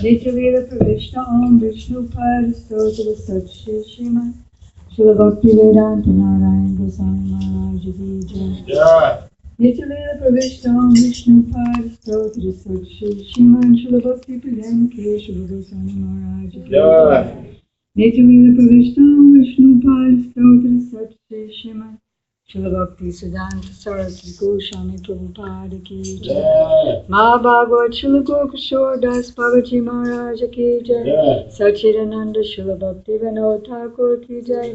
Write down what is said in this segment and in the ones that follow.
Nityalila Pravishta Om Vishnu Pada Stotra Satshri Sriman Srila Bhakti Vedanta Narayan Goswami Maharaj Ki Jai. Nityalila Pravishta Om Vishnu Pada Stotra Satshri Sriman Srila Bhakti Vedanta Srila Goswami Maharaj Ki Jai. Nityalila Pravishta Om Vishnu Pada Stotra Satshri Sriman Srila Bhakti Siddhanta Saraswati Goswami Prabhupada Ki Jai. Ma Bhagavad Srila Gokishore Das Bhagavaji Maharaj Ki Jai. Sachidananda Srila Bhakti Vinod Thakur Ki Jai.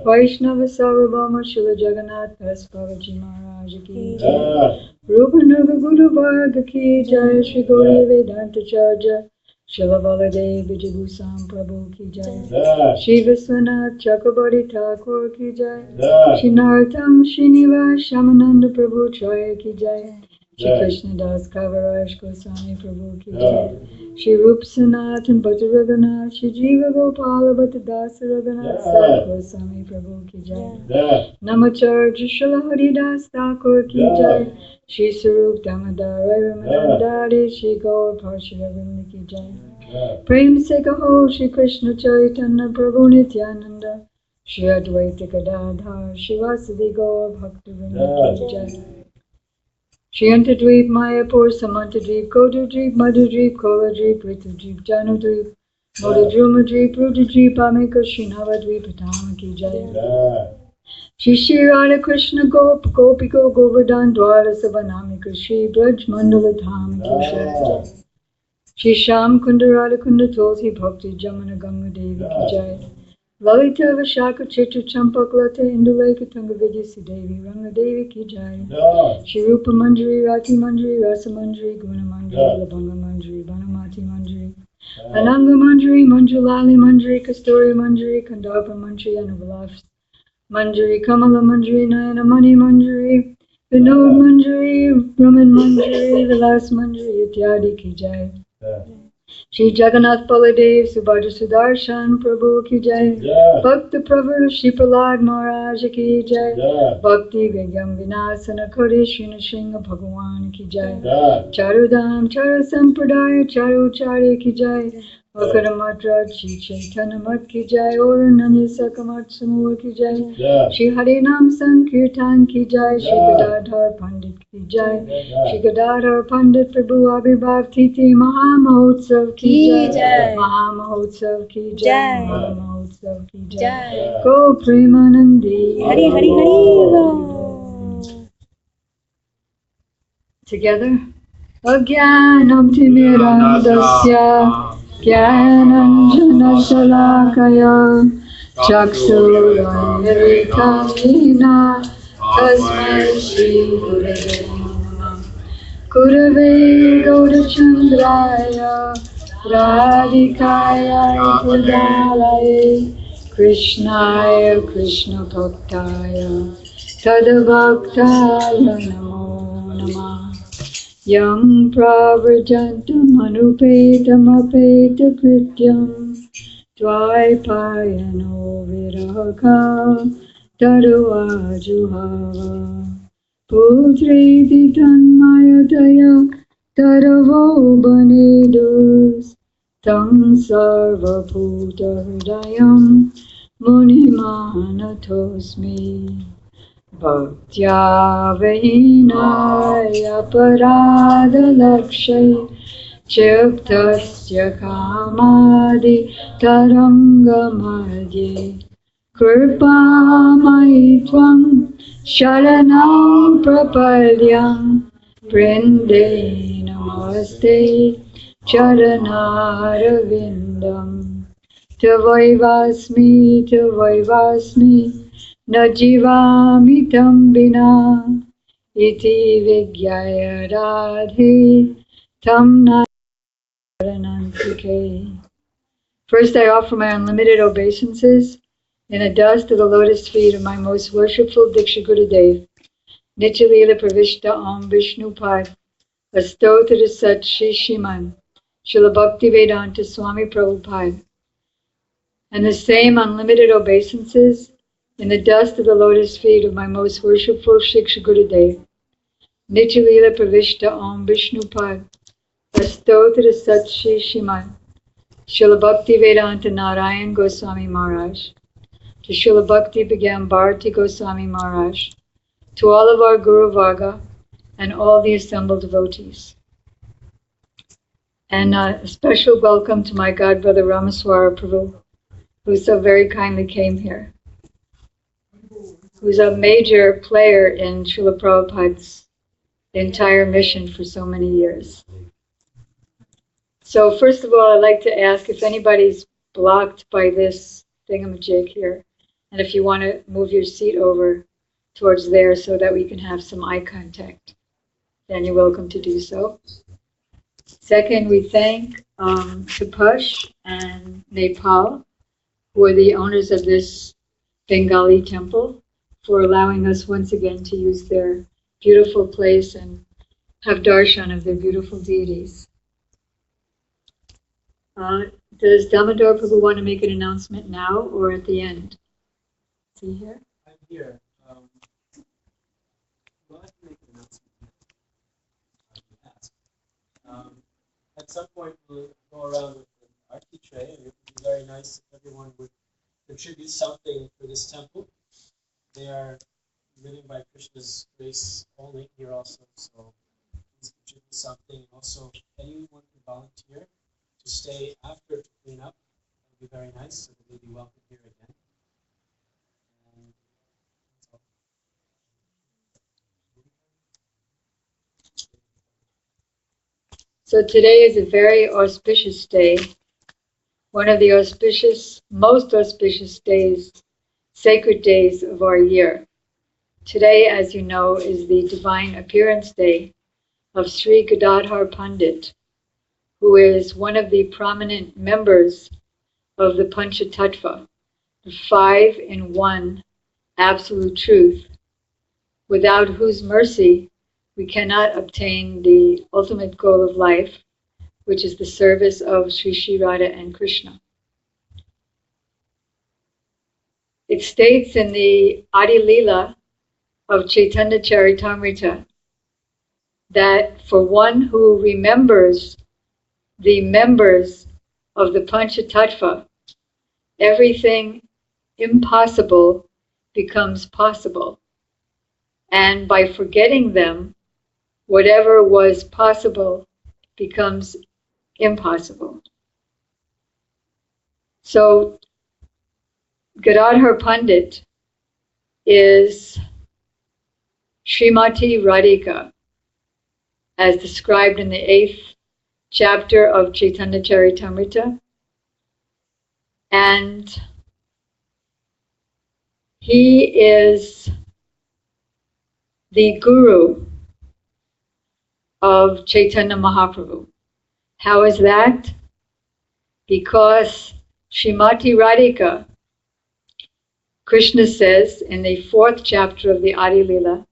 Vaishnava Sarvabhauma Srila Jagannath Das Bhagavaji Maharaj Ki Jai. Rupanuga Guru Varga Ki Jai. Shri Gauri Vedanta Charja Srila Baladev Vijayabhusam Prabhu Ki Jai. Shri Viswanath Chakrabarti Thakur Ki Jai. Shri Narottam Srinivas Shamananda Prabhu Traya Ki Jai. Shri Krishna Das Kaviraj Goswami Prabhu Ki Jai. Shri Rup Sanatan Bhatta Raghunath Shri Jiva Gopala Bhatta Dasa Raghunath Sat Goswami Prabhu Ki Jai. Namacharya Srila Haridas Thakur Ki Jai. Shri Sarup Damodar Ramanandari Shri Gaur Parsharavinda Ki Jai. Prem Se Kaho Shri Krishna Chaitanya Prabhu Nityananda Shri Advaita Gadadhara Shri Vasadi Gaur Bhaktivinoda Ki Jai. Shri Antadweep Mayapur Samantadweep Kodadweep Madhudweep Koladweep Ritudweep Janudweep Modadrumadweep Rudadweep Amika Shri Navadweep Patama Ki Jai. Shri Shri Radha Krishna Gop Gopiko Govardhan Dwara Sabanamika Shri Braj Mandala Dham Ki Jai. Shri Sham Kunda Radha Kunda Tulsi Bhakti Jamana Ganga Devi Ki Jai. Lalita Vishaka Chitra Champak Lata Induleka Tunga Vidyasi Devi Ranga Devi Ki Jai. Shri Rupa Manjari Rati Manjari Rasa Manjari Guna Manjari Labanga Manjari Banamati Manjari Ananga Manjari Manjulali Manjari Kasturi Manjari Kandava Manjari Anuvalas Manjari Kamala Manjari Nayana Mani Manjari Vinod Manjari Brahman Manjari Vilas Manjari Ityadi Ki Jai. Shri Jagannath Baladev Subhadra Sudarshan Prabhu Ki Jai. Bhakta Prabhu Shri Prahlad Maharaj Ki Jai. Bhakti Vigyam Vinasana Kari Shri Nrsimha Bhagavan Ki Jai. Charudham Chara Sampradaya Charu Chari Ki Jai. Akaramatra Shri Chaitanya Mat Ki Jai. Orananya Sakamat Samur Ki Jai. Shri Harinam Sankirtan Ki Jai. Shri Gadadhara Pandit Ki Jai. Shri Gadadhara Pandit Prabhu Abhibhav Titi Mahamahotsav Ki Jai. Mahamahotsav Ki Jai. Mahamahotsav Ki Jai. Go Premanandi. Hari Hari Hari. Together. Agyanam Timirandasya Gyananjana Shalakaya Chaksurayaritamina Tasmai Shri Gurave Namah. Gurave Gaurachandraya Radhikaya Pudalaye Krishnaya Krishna Bhaktaya Tadabhaktaya Namo Namah. Yam Pravarjantam Anupetam Apeta Krityam Dvaipayano Viraka Taruajuhava Putreti Tanmayataya Taravo Banedus Tam Sarva Bhuta Hridayam Munimanatosmi Bhaktya Vahinaya Parada Lakshay Chiptasya Kamadi Taranga Madhye Kripa Maitvam Sharanam Prapadyam Prinde Namaste Charanarvindam Tavaivasmi Najivami Tambina iti vigyaya radhe tam naranantike. First I offer my unlimited obeisances in the dust of the lotus feet of my most worshipful Diksha Gurudev, Nityalila Pravishta Om Vishnu Pad, Astotra Sat Shri Shiman, Srila Bhakti Vedanta Swami Prabhupada, and the same unlimited obeisances in the dust of the lotus feet of my most worshipful Shiksha Gurudev, Nityalila Pravishta Om Vishnu Pad, Astotra Sat Shri Shiman, Srila Bhakti Vedanta Narayan Goswami Maharaj, to Srila Bhakti Began Bharati Goswami Maharaj, to all of our Guru Varga, and all the assembled devotees. And a special welcome to my godbrother Ramaswara Prabhu, who so very kindly came here, who's a major player in Srila Prabhupada's entire mission for so many years. So first of all, I'd like to ask if anybody's blocked by this thingamajig here, and if you want to move your seat over towards there so that we can have some eye contact, then you're welcome to do so. Second, we thank Tapash and Nepal, who are the owners of this Bengali temple, for allowing us once again to use their beautiful place and have darshan of their beautiful deities. Does Damodar Prabhu want to make an announcement now or at the end? Is he here? I'm here. Well, I can make an announcement. At some point, we'll go around with an arti tray, and it would be very nice if everyone would contribute something for this temple. They are living by Krishna's grace only here also, so please contribute something. And also, anyone can volunteer to stay after to clean up. That would be very nice, so that they'll be welcome here again. And that's all. So today is a very auspicious day, one of the most auspicious days, sacred days of our year. Today, as you know, is the divine appearance day of Sri Gadadhara Pandita, who is one of the prominent members of the Panchatattva, the 5-in-1 absolute truth, without whose mercy we cannot obtain the ultimate goal of life, which is the service of Sri Sri Radha and Krishna. It states in the Adi Lila of Chaitanya Charitamrita that for one who remembers the members of the Panchatattva, everything impossible becomes possible. And by forgetting them, whatever was possible becomes impossible. So Gadadhara Pandita is Srimati Radhika, as described in the 8th chapter of Chaitanya Charitamrita. And he is the guru of Chaitanya Mahaprabhu. How is that? Because Srimati Radhika, Krishna says in the 4th chapter of the Adi Lila,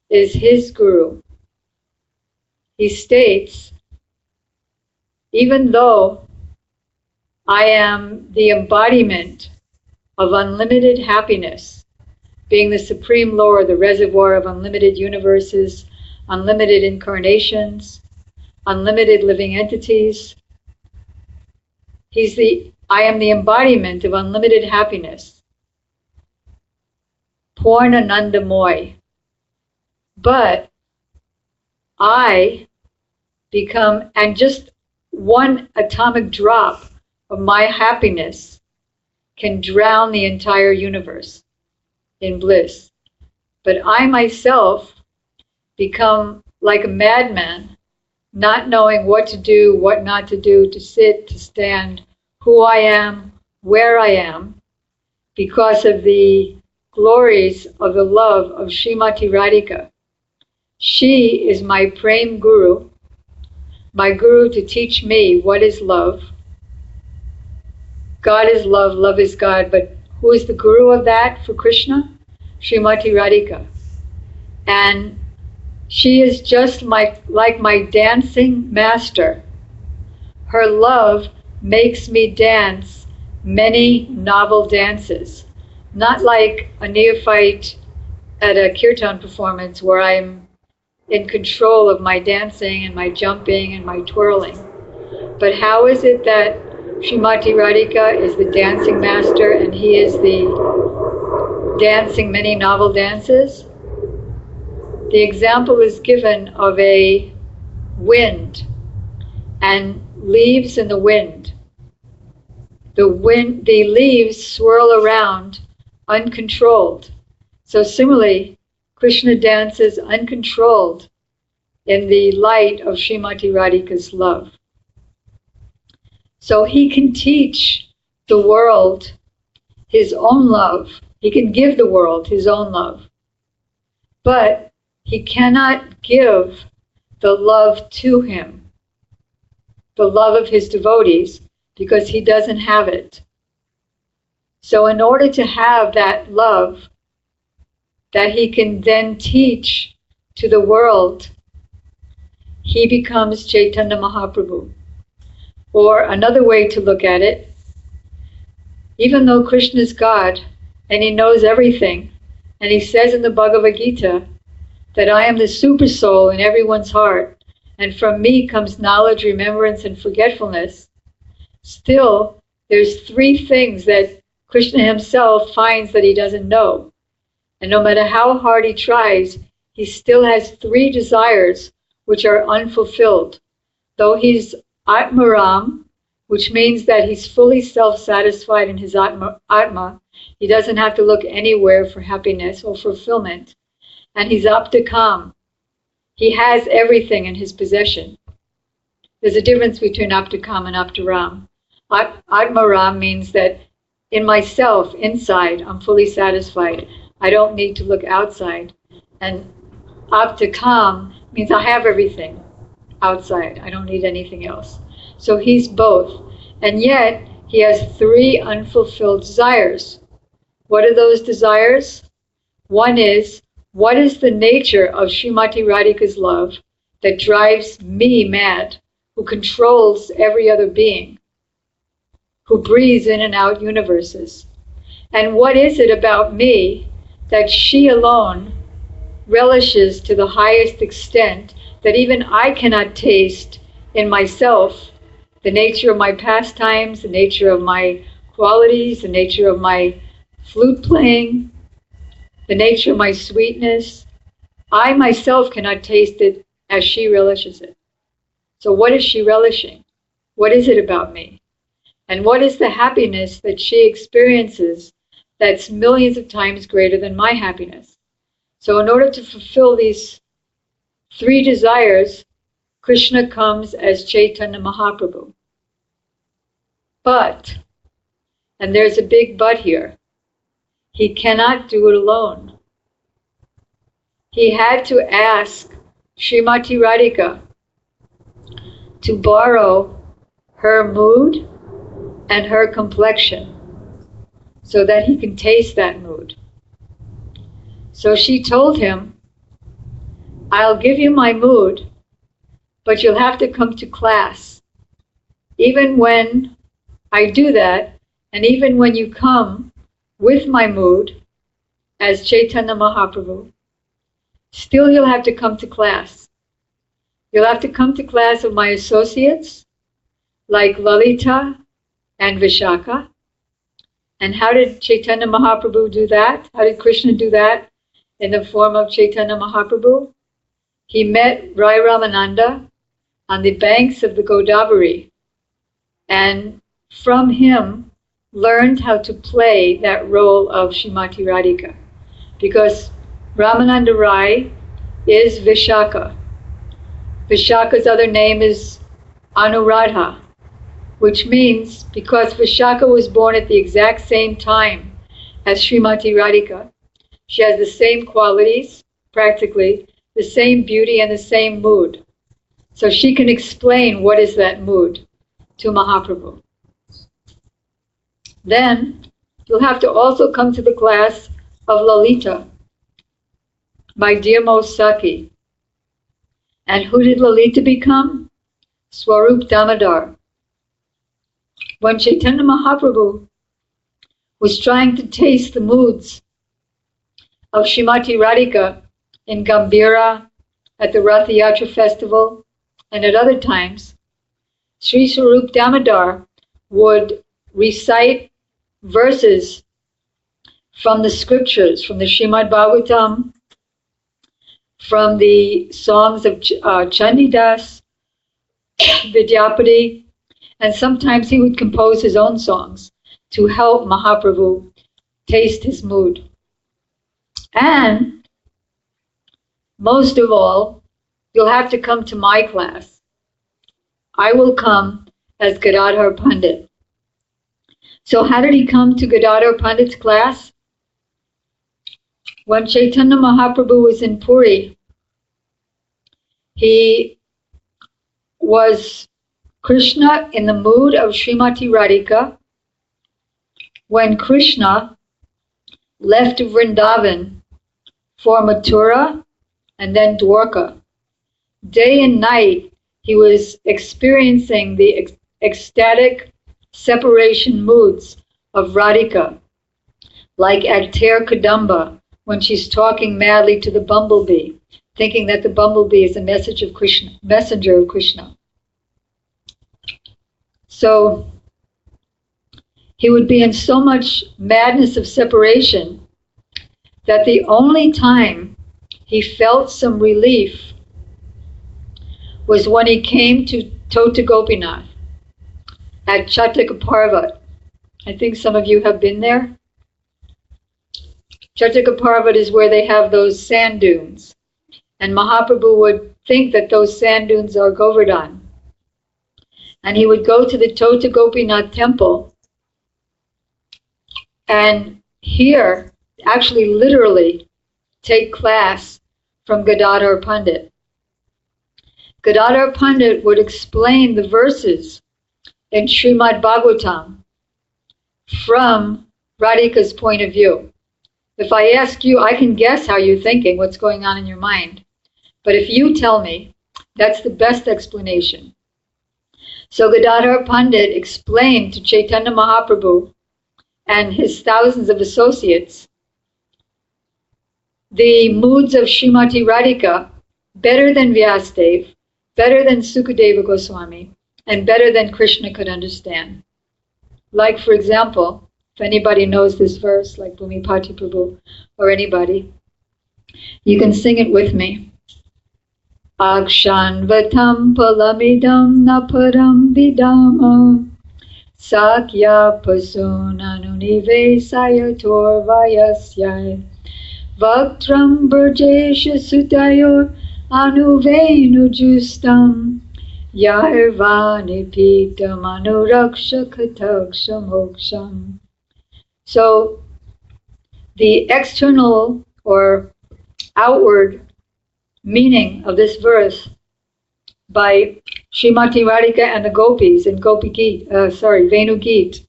is his guru. He states, even though I am the embodiment of unlimited happiness, being the Supreme Lord, the reservoir of unlimited universes, unlimited incarnations, unlimited living entities, I am the embodiment of unlimited happiness. Purnanandamoy. But I become, and just one atomic drop of my happiness can drown the entire universe in bliss. But I myself become like a madman, not knowing what to do, what not to do, to sit, to stand, who I am, where I am, because of the glories of the love of Srimati Radhika. She is my Prem Guru, my Guru to teach me what is love. God is love, love is God, but who is the Guru of that for Krishna? Srimati Radhika. And she is just like my dancing master. Her love makes me dance many novel dances, not like a neophyte at a kirtan performance where I'm in control of my dancing and my jumping and my twirling. But how is it that Srimati Radhika is the dancing master and he is the dancing many novel dances? The example is given of a wind and leaves in the wind. The leaves swirl around uncontrolled. So similarly, Krishna dances uncontrolled in the light of Srimati Radhika's love. So he can teach the world his own love. He can give the world his own love. But he cannot give the love to him, the love of his devotees, because he doesn't have it. So in order to have that love that he can then teach to the world, he becomes Chaitanya Mahaprabhu. Or another way to look at it, even though Krishna is God and he knows everything, and he says in the Bhagavad Gita that I am the super soul in everyone's heart, and from me comes knowledge, remembrance, and forgetfulness, still there's three things that Krishna himself finds that he doesn't know. And no matter how hard he tries, he still has three desires which are unfulfilled. Though he's Atmaram, which means that he's fully self-satisfied in his Atma, he doesn't have to look anywhere for happiness or fulfillment. And he's Aptakam. He has everything in his possession. There's a difference between Aptakam and Aptaram. Atmaram means that in myself, inside, I'm fully satisfied. I don't need to look outside. And Aptakam means I have everything outside. I don't need anything else. So he's both. And yet, he has three unfulfilled desires. What are those desires? One is, what is the nature of Srimati Radhika's love that drives me mad, who controls every other being, who breathes in and out universes? And what is it about me that she alone relishes to the highest extent that even I cannot taste in myself? The nature of my pastimes, the nature of my qualities, the nature of my flute playing, the nature of my sweetness. I myself cannot taste it as she relishes it. So what is she relishing? What is it about me? And what is the happiness that she experiences that's millions of times greater than my happiness? So in order to fulfill these three desires, Krishna comes as Chaitanya Mahaprabhu. But, and there's a big but here, he cannot do it alone. He had to ask Srimati Radhika to borrow her mood and her complexion so that he can taste that mood. So she told him, I'll give you my mood, but you'll have to come to class. Even when I do that, and even when you come with my mood as Chaitanya Mahaprabhu, still you'll have to come to class. You'll have to come to class of my associates, like Lalita and Vishaka. And how did Chaitanya Mahaprabhu do that? How did Krishna do that in the form of Chaitanya Mahaprabhu? He met Rai Ramananda on the banks of the Godavari, and from him learned how to play that role of Srimati Radhika. Because Ramananda Rai is Vishaka. Vishaka's other name is Anuradha, which means because Vishaka was born at the exact same time as Srimati Radhika, she has the same qualities, practically, the same beauty and the same mood. So she can explain what is that mood to Mahaprabhu. Then you'll have to also come to the class of Lalita, my dear most Saki. And who did Lalita become? Swarup Damodar. When Chaitanya Mahaprabhu was trying to taste the moods of Srimati Radhika in Gambhira, at the Rath Yatra festival, and at other times, Sri Swarup Damodar would recite verses from the scriptures, from the Srimad Bhagavatam, from the songs of Chandidas, Vidyapati, and sometimes he would compose his own songs to help Mahaprabhu taste his mood. And most of all, you'll have to come to my class. I will come as Gadadhara Pandit. So how did he come to Gadadhara Pandit's class? When Chaitanya Mahaprabhu was in Puri, he was Krishna in the mood of Srimati Radhika when Krishna left Vrindavan for Mathura and then Dwarka. Day and night he was experiencing the ecstatic separation moods of Radhika, like at Ter Kadamba when she's talking madly to the bumblebee, thinking that the bumblebee is a messenger of Krishna. So he would be in so much madness of separation that the only time he felt some relief was when he came to Tota Gopinath at Chattika Parvat. I think some of you have been there. Chattika Parvat is where they have those sand dunes. And Mahaprabhu would think that those sand dunes are Govardhan. And he would go to the Tota Gopinath temple and hear, actually literally, take class from Gadadhara Pandit. Gadadhara Pandit would explain the verses in Srimad Bhagavatam from Radhika's point of view. If I ask you, I can guess how you're thinking, what's going on in your mind. But if you tell me, that's the best explanation. So Gadadhara Pandit explained to Chaitanya Mahaprabhu and his thousands of associates the moods of Srimati Radhika better than Vyasadeva, better than Sukadeva Goswami, and better than Krishna could understand. Like, for example, if anybody knows this verse, like Bhumipati Prabhu or anybody, you can sing it with me. Akshanvatam palamidam naparam vidama sakya pasunanunivesaya torvayasyai vaktram burjesha sutayor anuvenujustam yarvani pitam anuraksha kataksha moksham. So the external or outward meaning of this verse by Srimati Radhika and the gopis in Venu Geet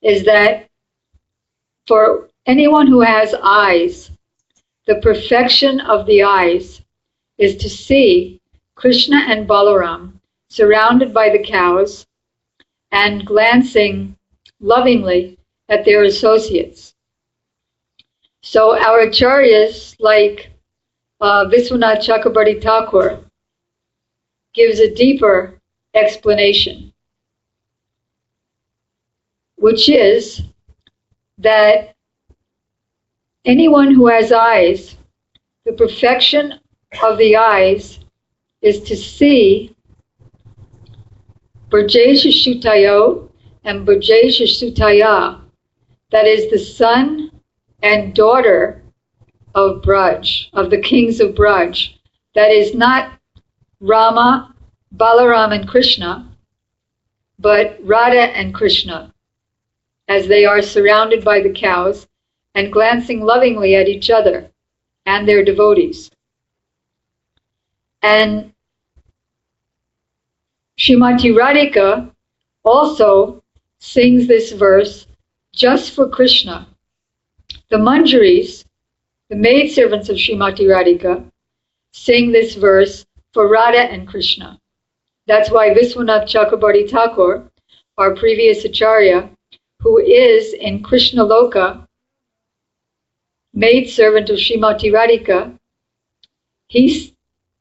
is that for anyone who has eyes, the perfection of the eyes is to see Krishna and Balaram surrounded by the cows and glancing lovingly at their associates. So our acharyas, like Viswanath Chakrabarti Thakur, gives a deeper explanation, which is that anyone who has eyes, the perfection of the eyes is to see Brajesha Shutayo and Brajesha Shutaya, that is the son and daughter of Braj, of the kings of Braj. That is not Rama, Balaram and Krishna, but Radha and Krishna, as they are surrounded by the cows and glancing lovingly at each other and their devotees. And Srimati Radhika also sings this verse just for Krishna. The Manjaris, the maidservants of Srimati Radhika, sing this verse for Radha and Krishna. That's why Viswanath Chakrabarti Thakur, our previous Acharya, who is in Krishna Loka, maidservant of Srimati Radhika, he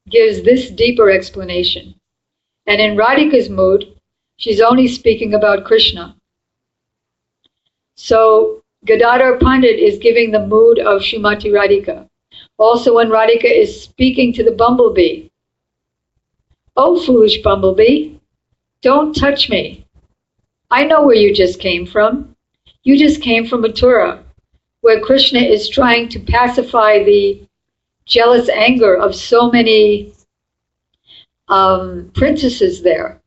gives this deeper explanation. And in Radhika's mood, she's only speaking about Krishna. So Gadadhara Pandit is giving the mood of Srimati Radhika. Also when Radhika is speaking to the bumblebee, "Oh, foolish bumblebee, don't touch me. I know where you just came from. You just came from Mathura, where Krishna is trying to pacify the jealous anger of so many princesses there.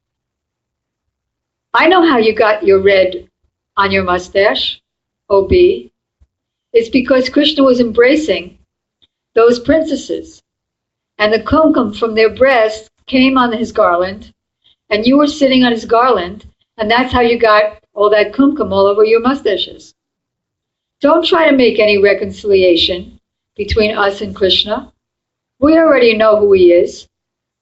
I know how you got your red on your mustache, O bee. It's because Krishna was embracing those princesses, and the kumkum from their breasts came on his garland, and you were sitting on his garland, and that's how you got all that kumkum all over your mustaches. Don't try to make any reconciliation between us and Krishna. We already know who he is.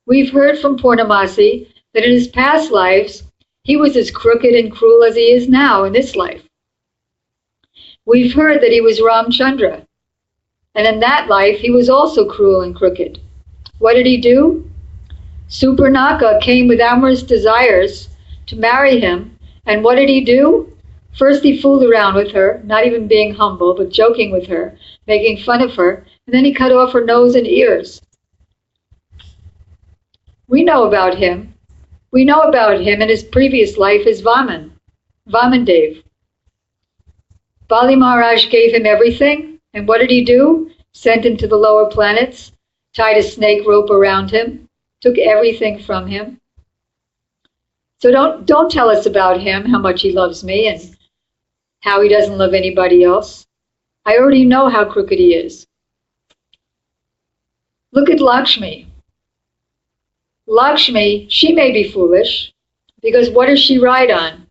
We've heard from Purnamasi that in his past lives, he was as crooked and cruel as he is now in this life. We've heard that he was Ramchandra, and in that life, he was also cruel and crooked. What did he do? Supernaka came with amorous desires to marry him, and what did he do? First he fooled around with her, not even being humble, but joking with her, making fun of her, and then he cut off her nose and ears. We know about him. We know about him in his previous life as Vamandev. Bali Maharaj gave him everything, and what did he do? Sent him to the lower planets, tied a snake rope around him, took everything from him. So don't tell us about him, how much he loves me and how he doesn't love anybody else. I already know how crooked he is. Look at Lakshmi. Lakshmi, she may be foolish, because what does she ride on?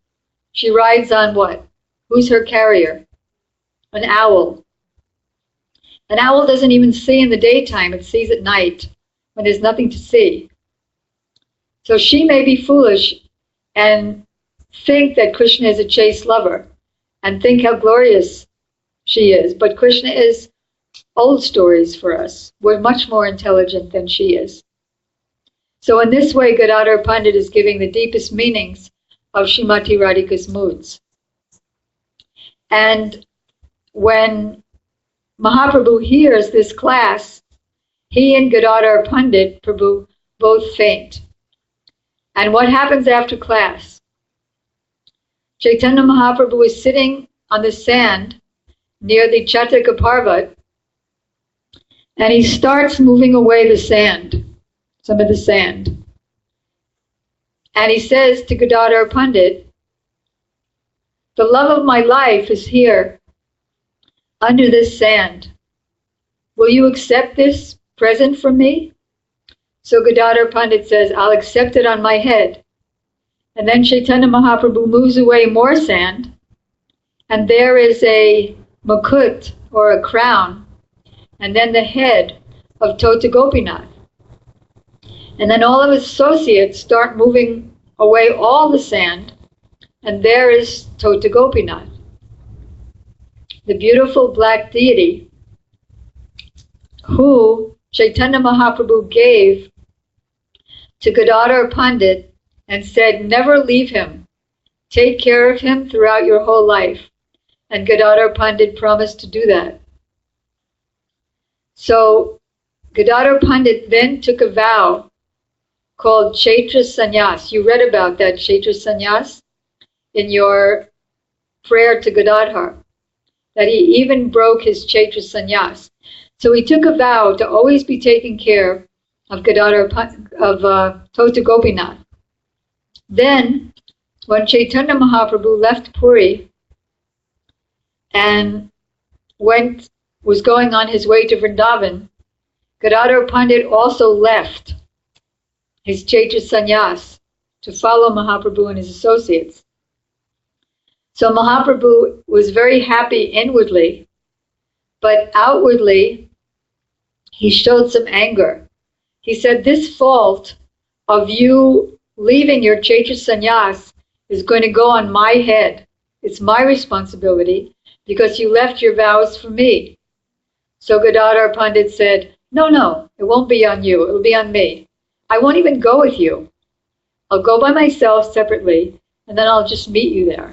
She rides on what? Who's her carrier? An owl. An owl doesn't even see in the daytime, it sees at night when there's nothing to see. So she may be foolish and think that Krishna is a chaste lover and think how glorious she is. But Krishna is old stories for us. We're much more intelligent than she is. So in this way, Gadadhara Pandit is giving the deepest meanings of Srimati Radhika's moods. And when Mahaprabhu hears this class, he and Gadadhara Pandit Prabhu both faint. And what happens after class? Chaitanya Mahaprabhu is sitting on the sand near the Chataka Parvat, and he starts moving away the sand, some of the sand. And he says to Gadadhara Pandit, "The love of my life is here under this sand. Will you accept this present from me?" So Gadadhara Pandit says, "I'll accept it on my head." And then Chaitanya Mahaprabhu moves away more sand, and there is a mukut, or a crown, and then the head of Tota Gopinath. And then all of his associates start moving away all the sand, and there is Tota Gopinath, the beautiful black deity who Chaitanya Mahaprabhu gave to Gadadhara Pandit and said, "Never leave him. Take care of him throughout your whole life." And Gadadhara Pandit promised to do that. So Gadadhara Pandit then took a vow called Chaitra Sannyas. You read about that Chaitra Sannyas in your prayer to Gadadhar, that he even broke his Chaitra Sannyas. So he took a vow to always be taking care of Tota Gopinath. Then, when Chaitanya Mahaprabhu left Puri and was going on his way to Vrindavan, Gadadhara Pandit also left his Chaitra sannyas, to follow Mahaprabhu and his associates. So Mahaprabhu was very happy inwardly, but outwardly he showed some anger. He said, this fault of you leaving your Chaitra sannyas is going to go on my head. It's my responsibility because you left your vows for me. So Gadadhara Pandit said, no, it won't be on you. It'll be on me. I won't even go with you. I'll go by myself separately, and then I'll just meet you there.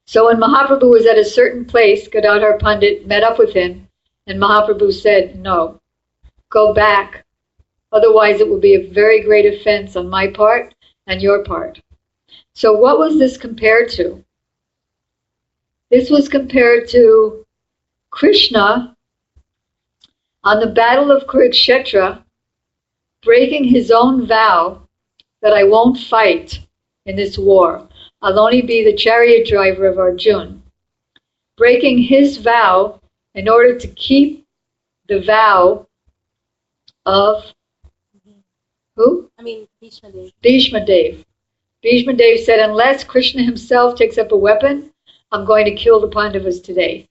So when Mahaprabhu was at a certain place, Gadadhara Pandit met up with him, and Mahaprabhu said, no, go back. Otherwise it will be a very great offense on my part and your part. So what was this compared to? This was compared to Krishna on the battle of Kurukshetra, breaking his own vow that I won't fight in this war. I'll only be the chariot driver of Arjuna. Breaking his vow in order to keep the vow of who? Bhishma Dev. Bhishma Dev. Bhishma Dev said, unless Krishna himself takes up a weapon, I'm going to kill the Pandavas today.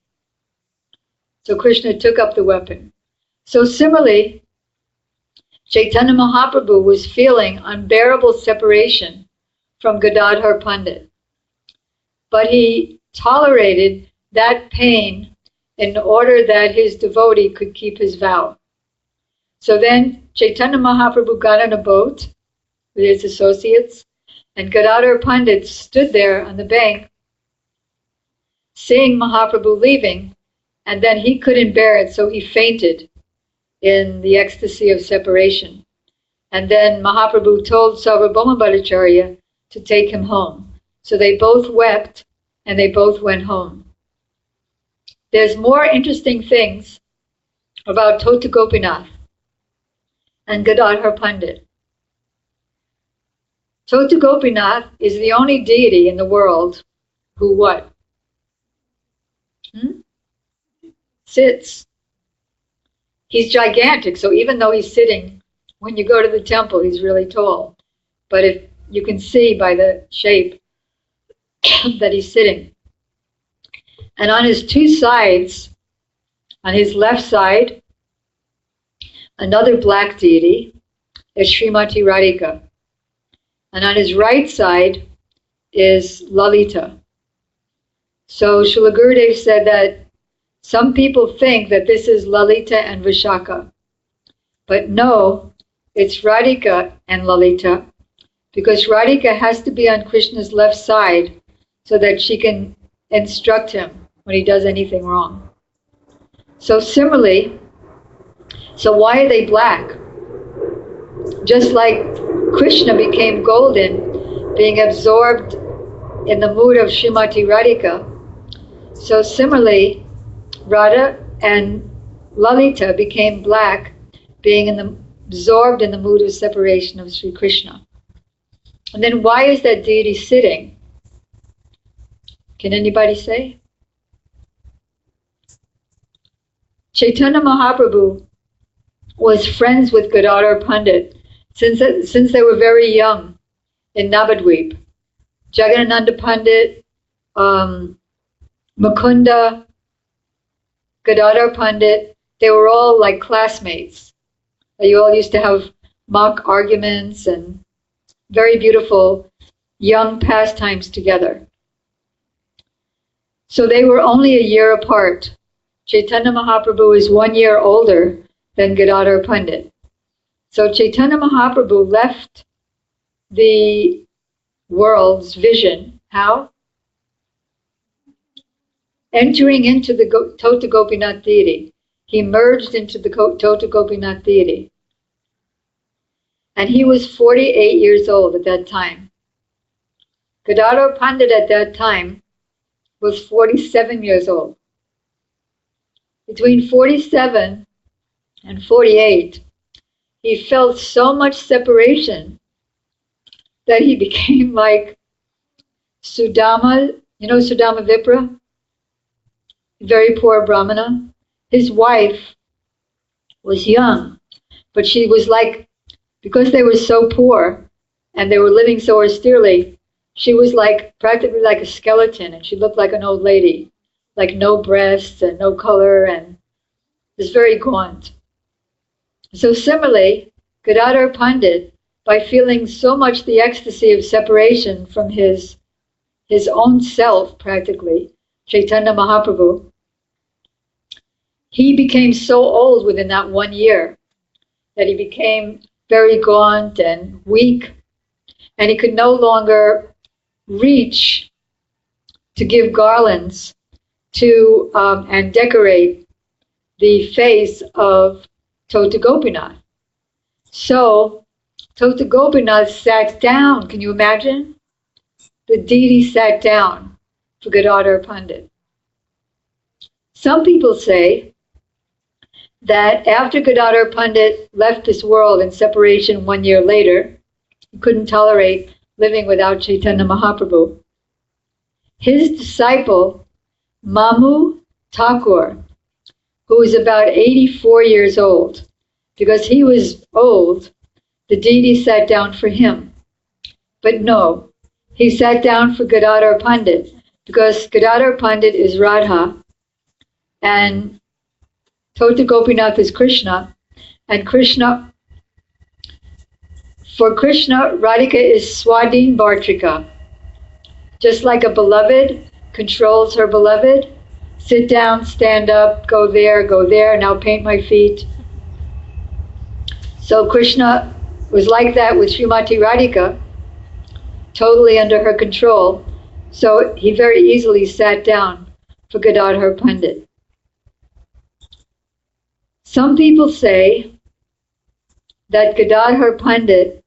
So Krishna took up the weapon. So similarly, Chaitanya Mahaprabhu was feeling unbearable separation from Gadadhara Pandit. But he tolerated that pain in order that his devotee could keep his vow. So then Chaitanya Mahaprabhu got on a boat with his associates, and Gadadhara Pandit stood there on the bank, seeing Mahaprabhu leaving, and then he couldn't bear it, so he fainted in the ecstasy of separation. And then Mahaprabhu told Sarvabhauma Bhattacharya to take him home. So they both wept, and they both went home. There's more interesting things about Tota Gopinath and Gadadhara Pandit. Tota Gopinath is the only deity in the world who what? Sits. He's gigantic, so even though he's sitting, when you go to the temple, he's really tall. But if you can see by the shape that he's sitting. And on his two sides, on his left side, another black deity is Srimati Radhika. And on his right side is Lalita. So Srila Gurudev said that some people think that this is Lalita and Vishaka. But no, it's Radhika and Lalita, because Radhika has to be on Krishna's left side so that she can instruct him when he does anything wrong. So similarly, so why are they black? Just like Krishna became golden, being absorbed in the mood of Srimati Radhika, so similarly, Radha and Lalita became black, being absorbed in the mood of separation of Sri Krishna. And then why is that deity sitting? Can anybody say? Chaitanya Mahaprabhu was friends with Gadadhara Pandit since they were very young in Navadvip. Jagannananda Pandit, Mukunda, Gadadhara Pandit, they were all like classmates. They all used to have mock arguments and very beautiful young pastimes together. So they were only a year apart. Chaitanya Mahaprabhu is 1 year older than Gadadhara Pandit. So Chaitanya Mahaprabhu left the world's vision. How? Entering into the Tota Gopinath deity. He merged into the Tota Gopinath deity. And he was 48 years old at that time. Gadadhara Pandit at that time was 47 years old. Between 47 and 48, he felt so much separation that he became like Sudama. You know Sudama Vipra? Very poor Brahmana. His wife was young, but she was like because they were so poor and they were living so austerely, she was like practically like a skeleton, and she looked like an old lady, like no breasts and no color, and was very gaunt. So similarly, Gadadhara Pandit, by feeling so much the ecstasy of separation from his own self, practically, Chaitanya Mahaprabhu, he became so old within that 1 year that he became very gaunt and weak, and he could no longer reach to give garlands to and decorate the face of Tota Gopinath. So Tota Gopinath sat down. Can you imagine? The deity sat down for Gadadhara Pandit. Some people say that after Gadadhara Pandit left this world in separation 1 year later, he couldn't tolerate living without Chaitanya Mahaprabhu. His disciple, Mamu Thakur, who was about 84 years old, because he was old, the deity sat down for him. But no, he sat down for Gadadhara Pandit, because Gadadhara Pandit is Radha, and Tota Gopinath is Krishna, and Krishna, for Krishna, Radhika is Swadhin Bhartrika. Just like a beloved controls her beloved, sit down, stand up, go there, now paint my feet. So Krishna was like that with Srimati Radhika, totally under her control. So he very easily sat down for Gadadhara Pandit. Some people say that Gadadhara Pandit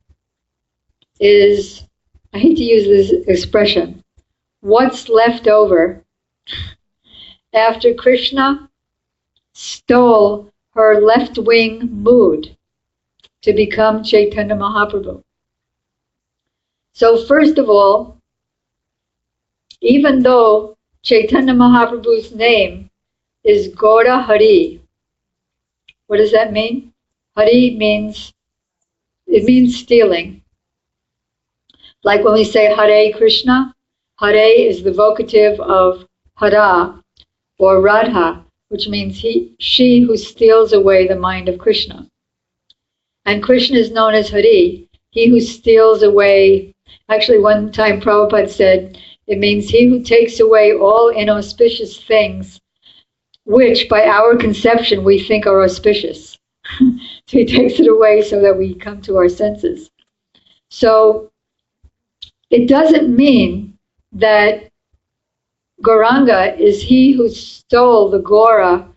is, I hate to use this expression, what's left over after Krishna stole her left-wing mood to become Chaitanya Mahaprabhu. So first of all, even though Chaitanya Mahaprabhu's name is Gaura Hari, what does that mean? Hari means stealing. Like when we say Hare Krishna, Hare is the vocative of Hara or Radha, which means she who steals away the mind of Krishna. And Krishna is known as Hari, he who steals away. Actually, one time Prabhupada said, it means he who takes away all inauspicious things, which by our conception we think are auspicious. So he takes it away so that we come to our senses. So it doesn't mean that Gauranga is he who stole the Gora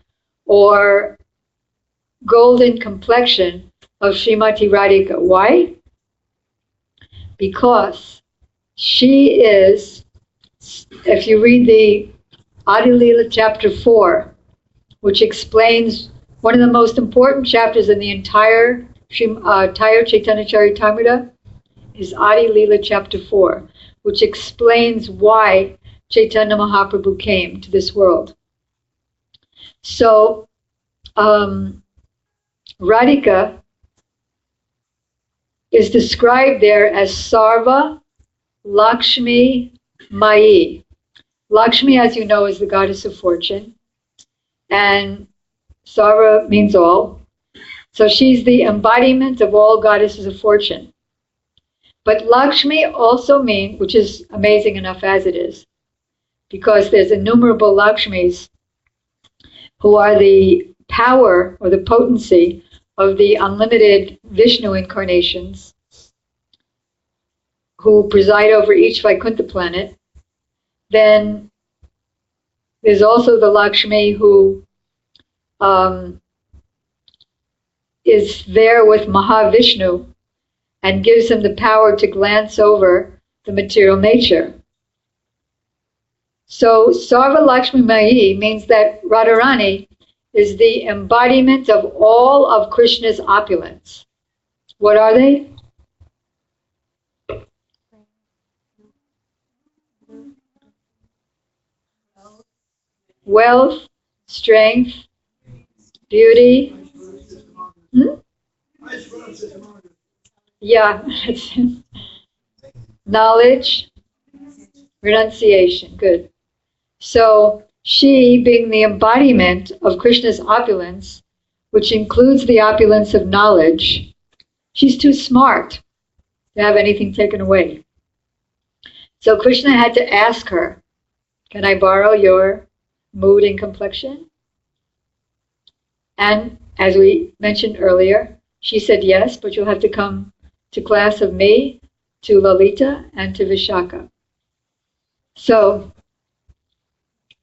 or golden complexion of Srimati Radhika. Why? Because she is, if you read the Adi Leela chapter 4, which explains one of the most important chapters in the entire Chaitanya Charitamrita, is Adi Leela chapter 4, which explains why Chaitanya Mahaprabhu came to this world. So, Radhika is described there as Sarva Lakshmi Mayi. Lakshmi, as you know, is the goddess of fortune, and Sarva means all. So she's the embodiment of all goddesses of fortune. But Lakshmi also means, which is amazing enough as it is, because there's innumerable Lakshmis who are the power or the potency of the unlimited Vishnu incarnations who preside over each Vaikuntha planet. Then there's also the Lakshmi who is there with Mahavishnu and gives him the power to glance over the material nature. So Sarva Lakshmi Mayi means that Radharani is the embodiment of all of Krishna's opulence. What are they? Wealth, strength, beauty. Yeah, knowledge, renunciation. Good. So she, being the embodiment of Krishna's opulence, which includes the opulence of knowledge, she's too smart to have anything taken away. So Krishna had to ask her, can I borrow your mood and complexion? And as we mentioned earlier, she said yes, but you'll have to come to class of me, to Lalita, and to Vishaka. So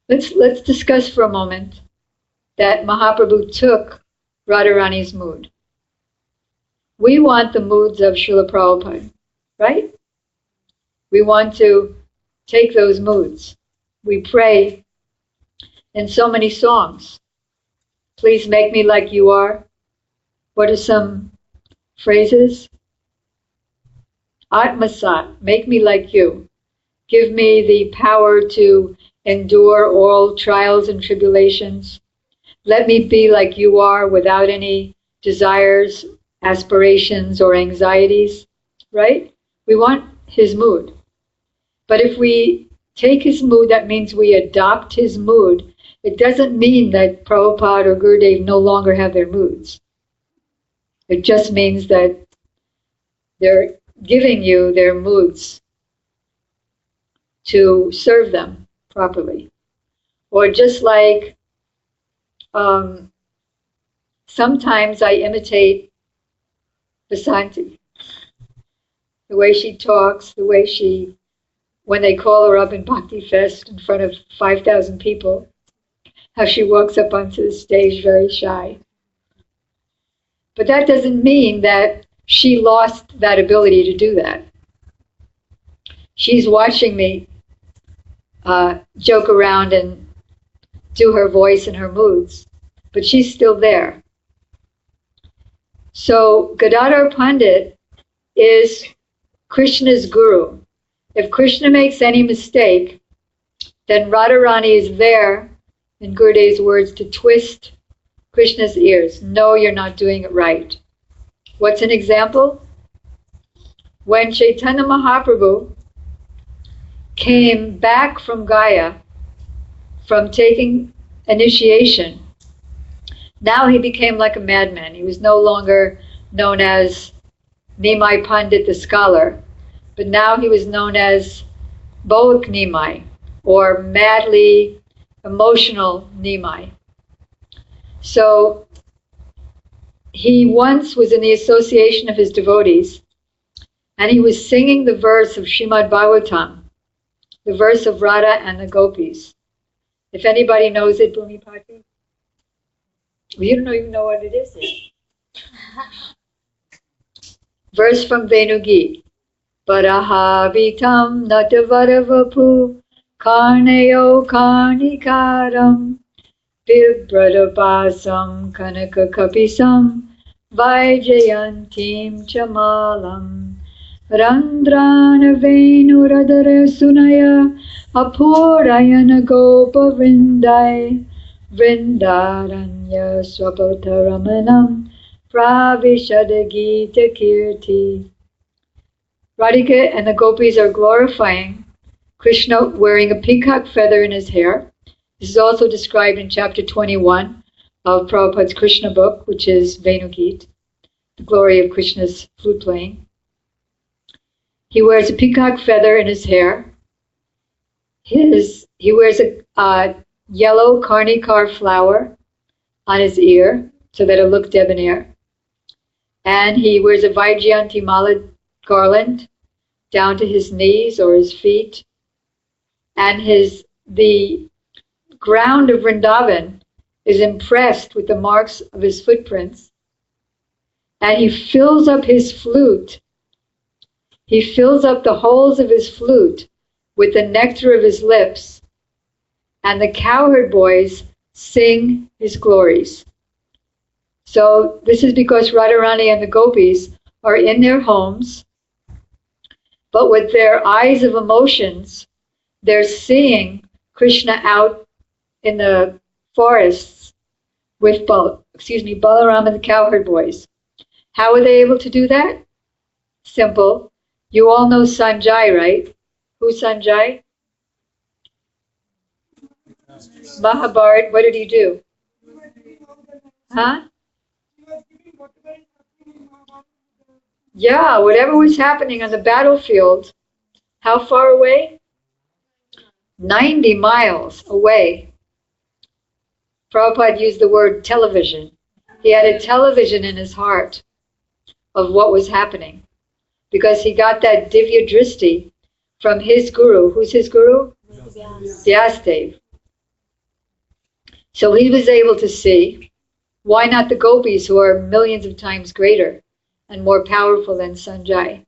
let's discuss for a moment that Mahaprabhu took Radharani's mood. We want the moods of Srila Prabhupada, right? We want to take those moods. We pray in so many songs. Please make me like you are. What are some phrases? Atmasat, make me like you. Give me the power to endure all trials and tribulations. Let me be like you are without any desires, aspirations, or anxieties, right? We want his mood. But if we take his mood, that means we adopt his mood. It doesn't mean that Prabhupada or Gurudev no longer have their moods. It just means that they're giving you their moods to serve them properly. Or just like sometimes I imitate Vasanti. The way she talks, the way she, when they call her up in Bhakti Fest in front of 5,000 people, how she walks up onto the stage very shy. But that doesn't mean that she lost that ability to do that. She's watching me joke around and do her voice and her moods, but she's still there. So Gadadhara Pandit is Krishna's guru. If Krishna makes any mistake, then Radharani is there, in Gurudev's words, to twist Krishna's ears. No, you're not doing it right. What's an example? When Chaitanya Mahaprabhu came back from Gaya, from taking initiation, now he became like a madman. He was no longer known as Nimai Pandit the scholar, but now he was known as Boak Nimai, or madly emotional Nimai. So he once was in the association of his devotees, and he was singing the verse of Srimad Bhagavatam, the verse of Radha and the gopis. If anybody knows it, Bhumipati? Well, you don't even know what it is yet. Verse from Venugi. Parahavitam natavadavapu karnayo karnikaram vibradabhasam kanakakapisam vaijayantim chamalam randrana venuradara sunaya apurayana gopa vrindai vrindaranya swapataramanam pravishada gita kirti. Radhika and the gopis are glorifying Krishna wearing a peacock feather in his hair. This is also described in chapter 21 of Prabhupada's Krishna book, which is Venugit, the glory of Krishna's flute playing. He wears a peacock feather in his hair. He wears a yellow karnikar flower on his ear so that it looked debonair. And he wears a Vaijayanti mala garland down to his knees or his feet. And the ground of Vrindavan is impressed with the marks of his footprints. And he fills up his flute. He fills up the holes of his flute with the nectar of his lips. And the cowherd boys sing his glories. So this is because Radharani and the gopis are in their homes, but with their eyes of emotions, they're seeing Krishna out in the forests with Balaram and the cowherd boys. How are they able to do that? simple. You all know Sanjay, right? Who's Sanjay? Mahabharat, what did he do? Huh? Yeah, whatever was happening on the battlefield. How far away? 90 miles away. Prabhupada used the word television. He had a television in his heart of what was happening, because he got that Divya Dristi from his guru. Who's his guru? Vyasadeva. So he was able to see, why not the gopis, who are millions of times greater and more powerful than Sanjay?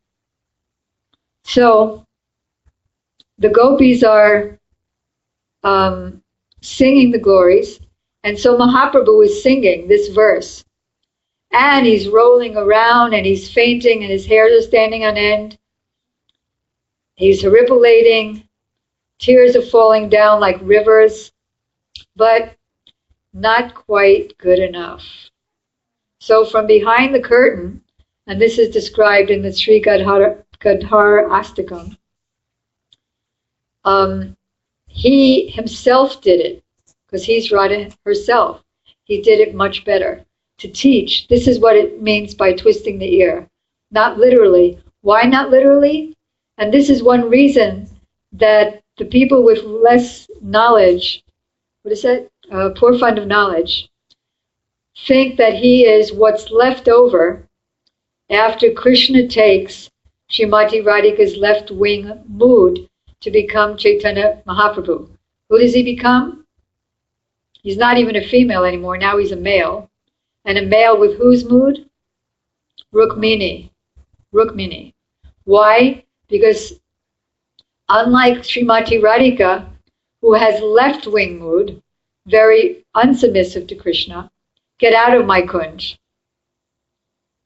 So the gopis are singing the glories, and so Mahaprabhu is singing this verse, and he's rolling around and he's fainting and his hairs are standing on end. He's haripulating, tears are falling down like rivers, but not quite good enough. So from behind the curtain, and this is described in the Sri Gadadhara Astakam, he himself did it, because he's Radha herself. He did it much better to teach. This is what it means by twisting the ear. Not literally. Why not literally? And this is one reason that the people with less knowledge, what is that? Poor fund of knowledge, think that he is what's left over after Krishna takes Srimati Radhika's left wing mood to become Chaitanya Mahaprabhu. Who does he become? He's not even a female anymore. Now he's a male. And a male with whose mood? Rukmini. Rukmini. Why? Because unlike Srimati Radhika, who has left wing mood, very unsubmissive to Krishna, get out of my kunj,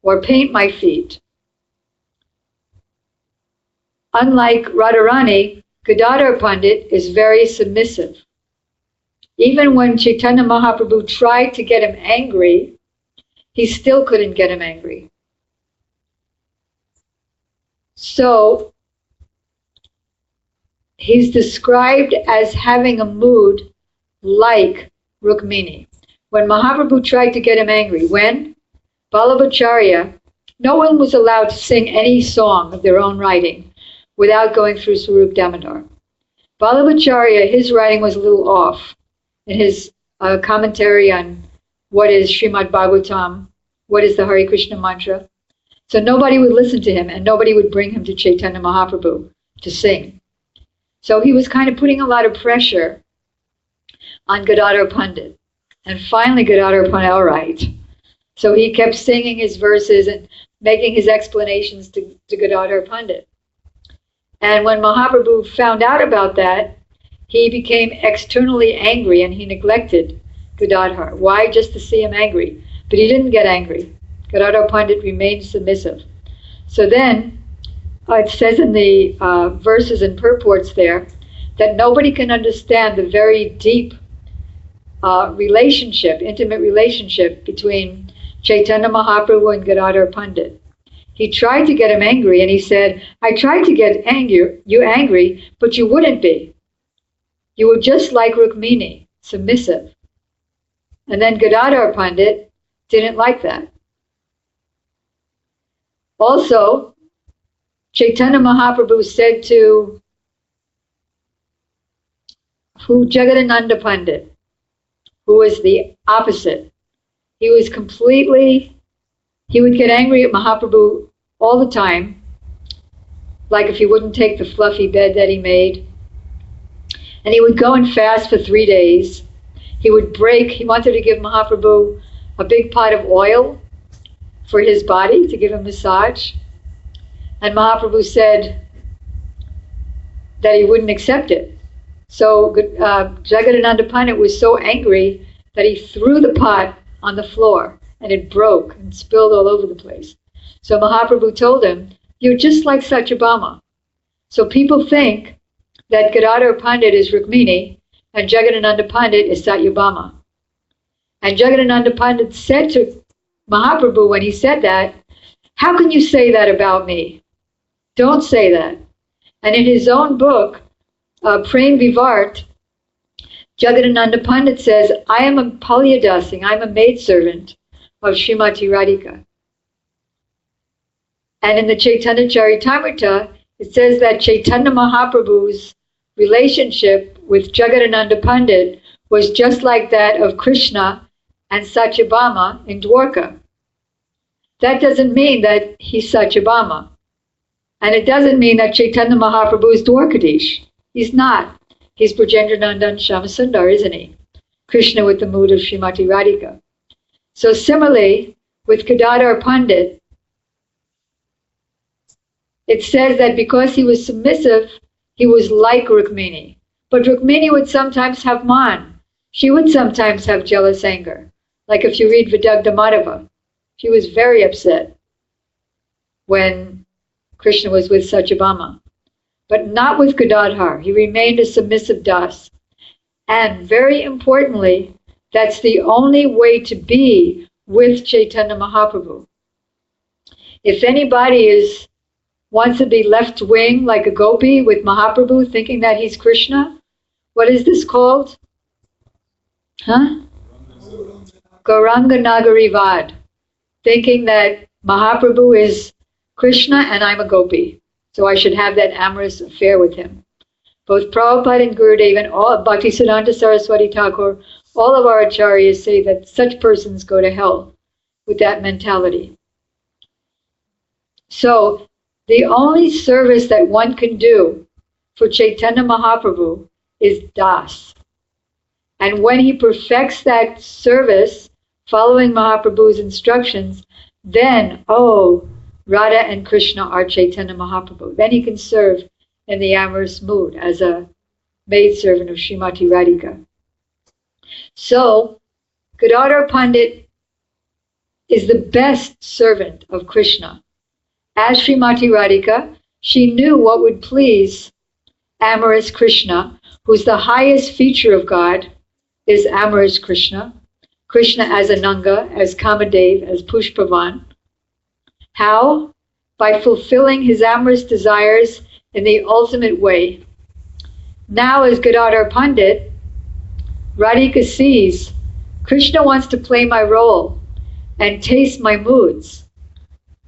or paint my feet. Unlike Radharani, Gadadhara Pandit is very submissive. Even when Chaitanya Mahaprabhu tried to get him angry, he still couldn't get him angry. So he's described as having a mood like Rukmini. When Mahaprabhu tried to get him angry, when Vallabhacharya, no one was allowed to sing any song of their own writing without going through Swarup Damodar. Vallabhacharya, his writing was a little off in his commentary on what is Srimad Bhagavatam, what is the Hare Krishna mantra. So nobody would listen to him and nobody would bring him to Chaitanya Mahaprabhu to sing. So he was kind of putting a lot of pressure on Gadadhara Pandit. And finally Gadadhara Pandit, all right. So he kept singing his verses and making his explanations to Gadadhara Pandit. And when Mahaprabhu found out about that, he became externally angry and he neglected Gadadhar. Why? Just to see him angry. But he didn't get angry. Gadadhar Pandit remained submissive. So then, it says in the verses and purports there, that nobody can understand the very deep relationship, intimate relationship between Chaitanya Mahaprabhu and Gadadhar Pandit. He tried to get him angry, and he said, I tried to get you angry, but you wouldn't be. You were just like Rukmini, submissive. And then Gadadhar Pandit didn't like that. Also, Chaitanya Mahaprabhu said to Jagadananda Pandit, who was the opposite. He was he would get angry at Mahaprabhu all the time, like if he wouldn't take the fluffy bed that he made. And he would go and fast for 3 days. He wanted to give Mahaprabhu a big pot of oil for his body to give him massage. And Mahaprabhu said that he wouldn't accept it. So Jagadananda Pandit was so angry that he threw the pot on the floor and it broke and spilled all over the place. So Mahaprabhu told him, you're just like Satyabhama. So people think that Gadadhar Pandit is Rukmini and Jagadananda Pandit is Satyabhama. And Jagadananda Pandit said to Mahaprabhu when he said that, How can you say that about me? Don't say that. And in his own book, Prem Vivart, Jagadananda Pandit says, I am a Palyadasing, I'm a maidservant of Srimati Radhika. And in the Chaitanya Charitamrita, it says that Chaitanya Mahaprabhu's relationship with Jagadananda Pandit was just like that of Krishna and Satyabhama in Dwarka. That doesn't mean that he's Satyabhama. And it doesn't mean that Chaitanya Mahaprabhu is Dwarkadish. He's not. He's Brajendranandan Shyamasundar, isn't he? Krishna with the mood of Srimati Radhika. So similarly, with Gadadhara Pandit, it says that because he was submissive, he was like Rukmini. But Rukmini would sometimes have man. She would sometimes have jealous anger. Like if you read Vidagdha Madhava, she was very upset when Krishna was with Satyabhama. But not with Gadadhar. He remained a submissive das. And very importantly, that's the only way to be with Chaitanya Mahaprabhu. If anybody wants to be left wing like a gopi with Mahaprabhu, thinking that he's Krishna, what is this called? Gauranga Nagari Vad. Thinking that Mahaprabhu is Krishna and I'm a gopi. So I should have that amorous affair with him. Both Prabhupada and Gurudev and all Bhaktisiddhanta Saraswati Thakur, all of our acharyas say that such persons go to hell with that mentality. So the only service that one can do for Chaitanya Mahaprabhu is das. And when he perfects that service, following Mahaprabhu's instructions, then, Radha and Krishna are Chaitanya Mahaprabhu. Then he can serve in the amorous mood as a maidservant of Srimati Radhika. So, Gadadhara Pandit is the best servant of Krishna. As Srimati Radhika, she knew what would please amorous Krishna, who's the highest feature of God, is amorous Krishna. Krishna as Ananga, as Kamadev, as Pushpavan. How? By fulfilling his amorous desires in the ultimate way. Now as Gadadhara Pandit, Radhika sees Krishna wants to play my role and taste my moods.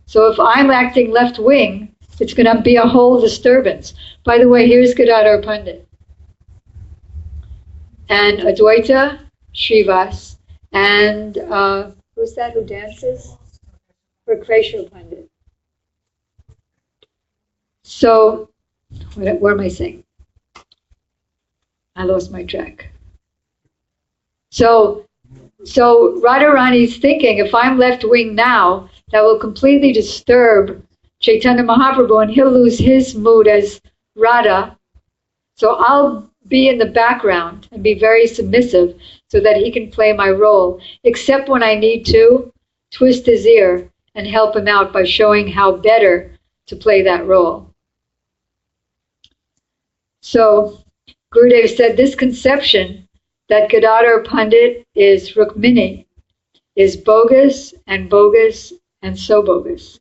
So if I'm acting left wing, it's going to be a whole disturbance. By the way, here's Gadadhara Pandit. And Advaita Srivas. And who's that who dances? Prakresha Pandit. So, where am I saying? I lost my track. So Radharani's thinking, if I'm left wing now, that will completely disturb Chaitanya Mahaprabhu and he'll lose his mood as Radha. So I'll be in the background and be very submissive so that he can play my role, except when I need to twist his ear and help him out by showing how better to play that role. So Gurudev said this conception that Gadadhara Pandit is Rukmini is bogus and so bogus.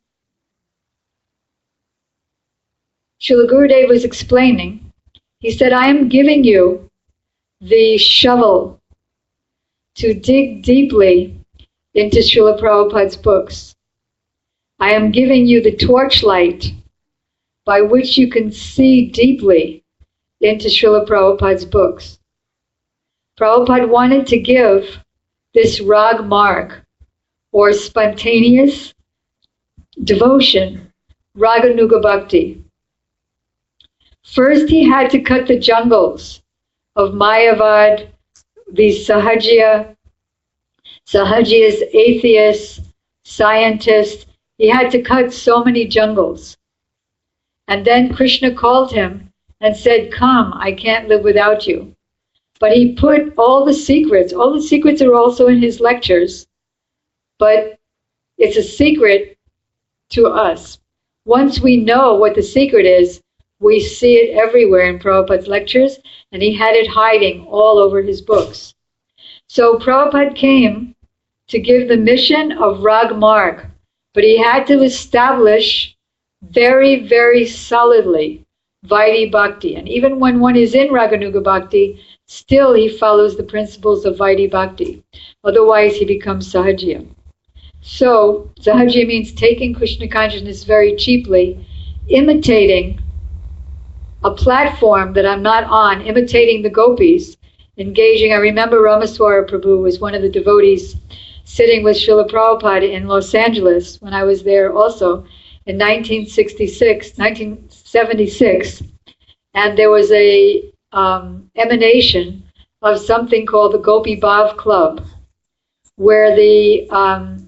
Srila Gurudev was explaining, he said, I am giving you the shovel to dig deeply into Srila Prabhupada's books. I am giving you the torchlight by which you can see deeply into Srila Prabhupada's books. Prabhupada wanted to give this rag marg, or spontaneous devotion, raganuga bhakti. First he had to cut the jungles of Mayavad, these Sahajiyas, atheists, scientists. He had to cut so many jungles. And then Krishna called him and said, come, I can't live without you. But he put all the secrets are also in his lectures, but it's a secret to us. Once we know what the secret is, we see it everywhere in Prabhupada's lectures, and he had it hiding all over his books. So Prabhupada came to give the mission of Rag Marg, But he had to establish very, very solidly Vaidhi Bhakti. And even when one is in Raganuga Bhakti, still he follows the principles of Vaidhi Bhakti. Otherwise he becomes Sahajya. So, Sahajya means taking Krishna consciousness very cheaply, imitating a platform that I'm not on, imitating the gopis, engaging. I remember Ramaswara Prabhu was one of the devotees sitting with Srila Prabhupada in Los Angeles when I was there also in 1976, and there was a emanation of something called the Gopi Bhav Club, where the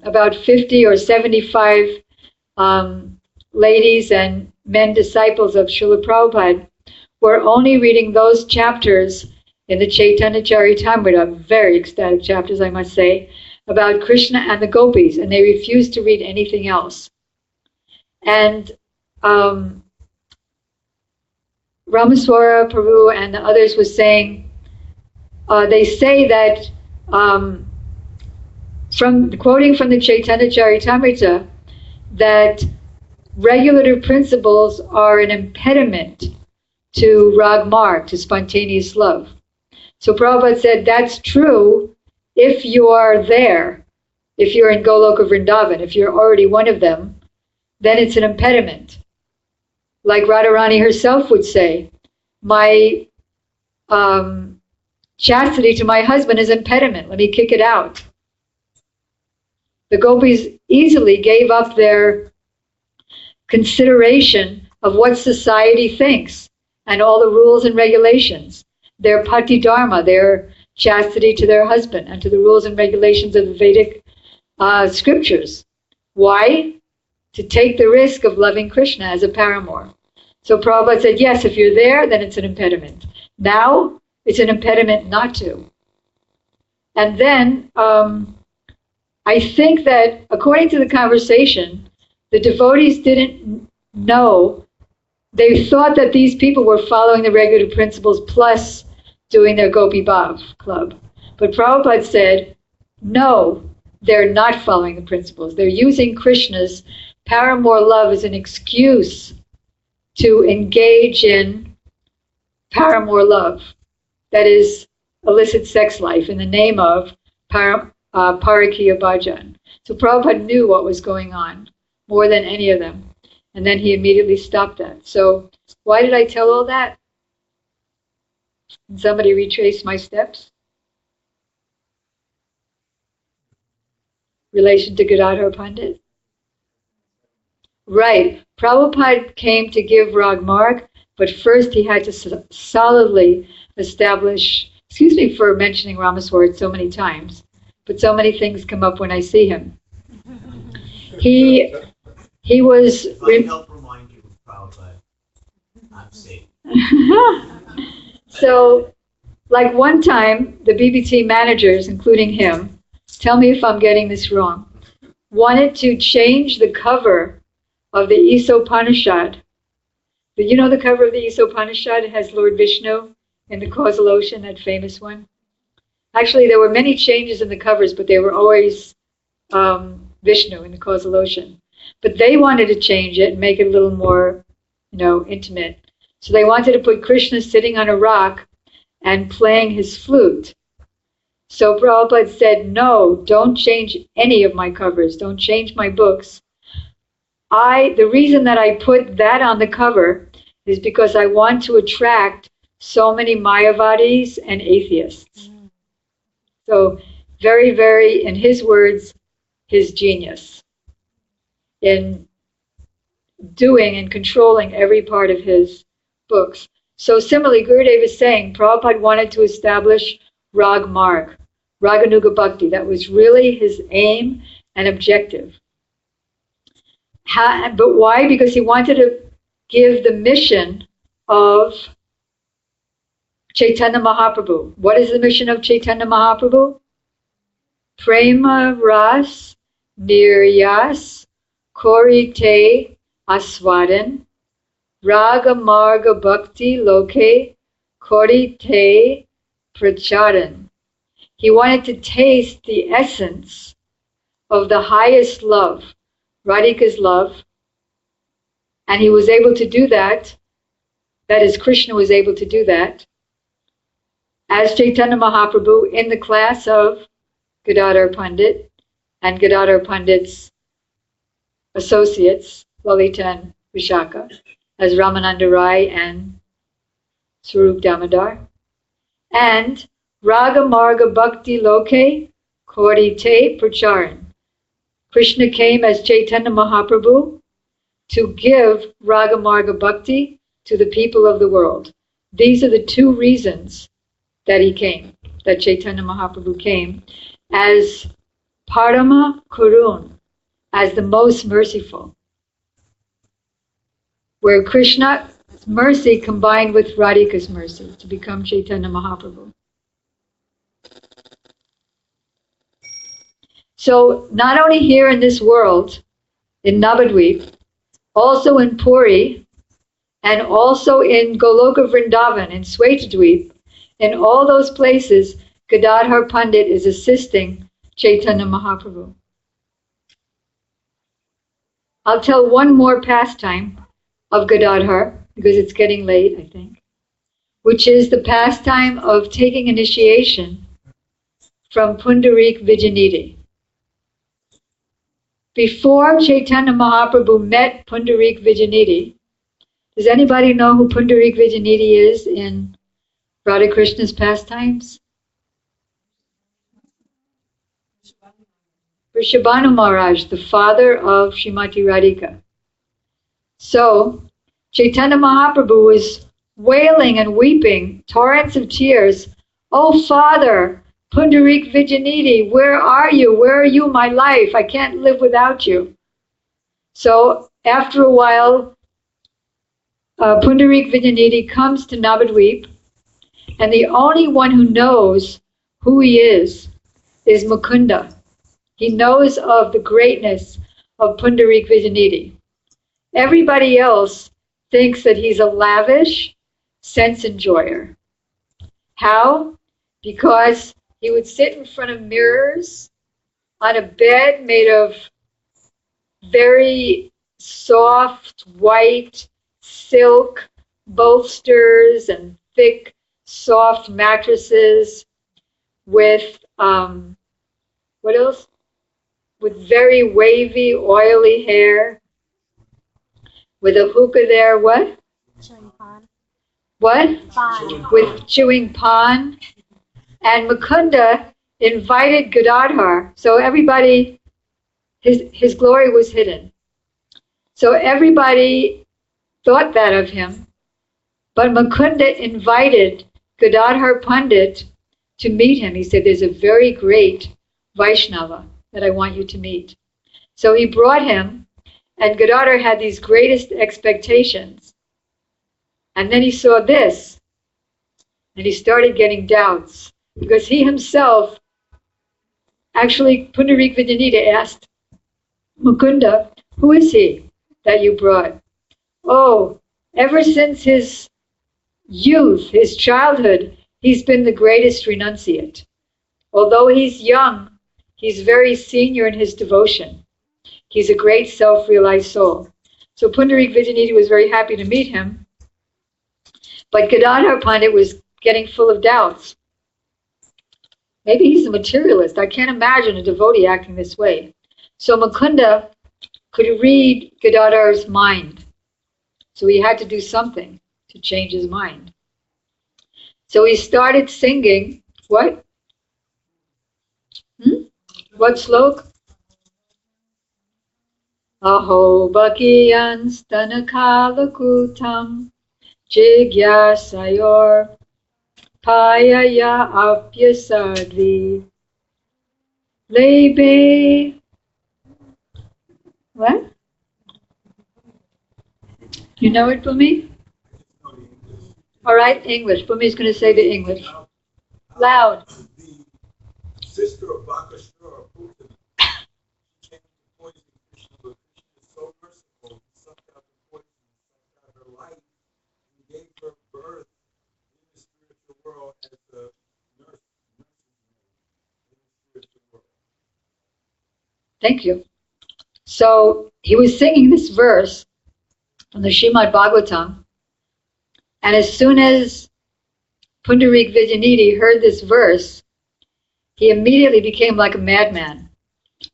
about 50 or 75 ladies and men disciples of Srila Prabhupada were only reading those chapters in the Chaitanya Charitamrita, very ecstatic chapters, I must say, about Krishna and the gopis, and they refused to read anything else. And Ramaswara Prabhu and the others was saying, they say that, quoting from the Chaitanya Charitamrita, that regulative principles are an impediment to rag marg, to spontaneous love. So Prabhupada said that's true if you are there, if you're in Goloka Vrindavan, if you're already one of them, then it's an impediment. Like Radharani herself would say, my chastity to my husband is impediment, let me kick it out. The gopis easily gave up their consideration of what society thinks and all the rules and regulations, their pati dharma, their chastity to their husband, and to the rules and regulations of the Vedic scriptures. Why? To take the risk of loving Krishna as a paramour. So Prabhupada said, yes, if you're there, then it's an impediment. Now, it's an impediment not to. And then, I think that according to the conversation, the devotees didn't know. They thought that these people were following the regular principles plus doing their Gopi Bhav club. But Prabhupada said, no, they're not following the principles. They're using Krishna's paramour love as an excuse to engage in paramour love, that is illicit sex life, in the name of Parakiya Bhajan. So Prabhupada knew what was going on more than any of them. And then he immediately stopped that. So why did I tell all that? Can somebody retrace my steps? Relation to Gadadhara Pandita? Right. Prabhupada came to give rag marg, but first he had to solidly establish, excuse me for mentioning Ramaswara so many times, but so many things come up when I see him. He was... I'll help remind you of Prabhupada. I'm safe. So, like one time, the BBT managers, including him, tell me if I'm getting this wrong, wanted to change the cover of the Isopanishad. You know the cover of the Isopanishad? It has Lord Vishnu in the causal ocean, that famous one. Actually, there were many changes in the covers, but they were always Vishnu in the causal ocean. But they wanted to change it and make it a little more, intimate. So they wanted to put Krishna sitting on a rock and playing his flute. So Prabhupada said, no, don't change any of my covers. Don't change my books. The reason that I put that on the cover is because I want to attract so many Mayavadis and atheists. So very, very, in his words, his genius in doing and controlling every part of his books. So similarly, Gurudev is saying Prabhupada wanted to establish Rag Marg, Raganuga Bhakti. That was really his aim and objective. But why? Because he wanted to give the mission of Chaitanya Mahaprabhu. What is the mission of Chaitanya Mahaprabhu? Prema Ras Niryas Korite Aswadan Raga Marga Bhakti Loke Korite Pracharan. He wanted to taste the essence of the highest love, Radhika's love, and he was able to do that, that is, Krishna was able to do that, as Chaitanya Mahaprabhu in the class of Gadadhara Pandit and Gadadhara Pandit's associates, Lalita and Vishaka, as Ramananda Rai and Swarup Damodar. And Raga Marga Bhakti Loke Kori Te Pracharan. Krishna came as Chaitanya Mahaprabhu to give Raga Marga Bhakti to the people of the world. These are the two reasons that he came, that Chaitanya Mahaprabhu came, as Parama Kurun, as the most merciful, where Krishna's mercy combined with Radhika's mercy to become Chaitanya Mahaprabhu. So not only here in this world, in Navadvip, also in Puri, and also in Goloka Vrindavan, in Svetadvip, in all those places, Gadadhar Pandit is assisting Chaitanya Mahaprabhu. I'll tell one more pastime of Gadadhar, because it's getting late, I think, which is the pastime of taking initiation from Pundarik Vijayanidhi. Before Chaitanya Mahaprabhu met Pundarik Vijayanidhi, does anybody know who Pundarik Vijayanidhi is in Radha Krishna's pastimes? Vrishabhanu Maharaj, the father of Srimati Radhika. So, Chaitanya Mahaprabhu was wailing and weeping, torrents of tears. Oh, Father, Pundarik Vijayanidhi, where are you? Where are you, my life? I can't live without you. So, after a while, Pundarik Vijayanidhi comes to Navadvip, and the only one who knows who he is Mukunda. He knows of the greatness of Pundarik Vijayanidhi. Everybody else thinks that he's a lavish sense enjoyer. How? Because he would sit in front of mirrors on a bed made of very soft white silk bolsters and thick soft mattresses with what else? With very wavy, oily hair, with a hookah there, what? Chewing pan. What? Pan. With chewing pan. And Mukunda invited Gadadhar, so everybody, his glory was hidden. So everybody thought that of him, but Mukunda invited Gadadhar Pandit to meet him. He said, there's a very great Vaishnava that I want you to meet. So he brought him, and Gadadhar had these greatest expectations. And then he saw this, and he started getting doubts, because he himself, actually, Pundarik Vijayanidhi asked Mukunda, who is he that you brought? Oh, ever since his youth, his childhood, he's been the greatest renunciate. Although he's young, he's very senior in his devotion. He's a great self-realized soul. So Pundarik Vijayanidhi was very happy to meet him, but Gadadhar Pandit was getting full of doubts. Maybe he's a materialist. I can't imagine a devotee acting this way. So Mukunda could read Gadadhar's mind. So he had to do something to change his mind. So he started singing, what? What slok? Aho bhakiyan stanakalakutam jigyasayor payaya apyasadvi lebe. What? You know it, Bhumi? All right, English. Bhumi's going to say the English. Loud. The sister of Bakashura Putana came to poison Krishna, but Krishna is so merciful. He sucked out the poison, sucked out her life, and gave her birth in the spiritual world as the nurse's maid in the spiritual world. Thank you. So he was singing this verse from the Srimad Bhagavatam, and as soon as Pundarik Vijayanidhi heard this verse, he immediately became like a madman,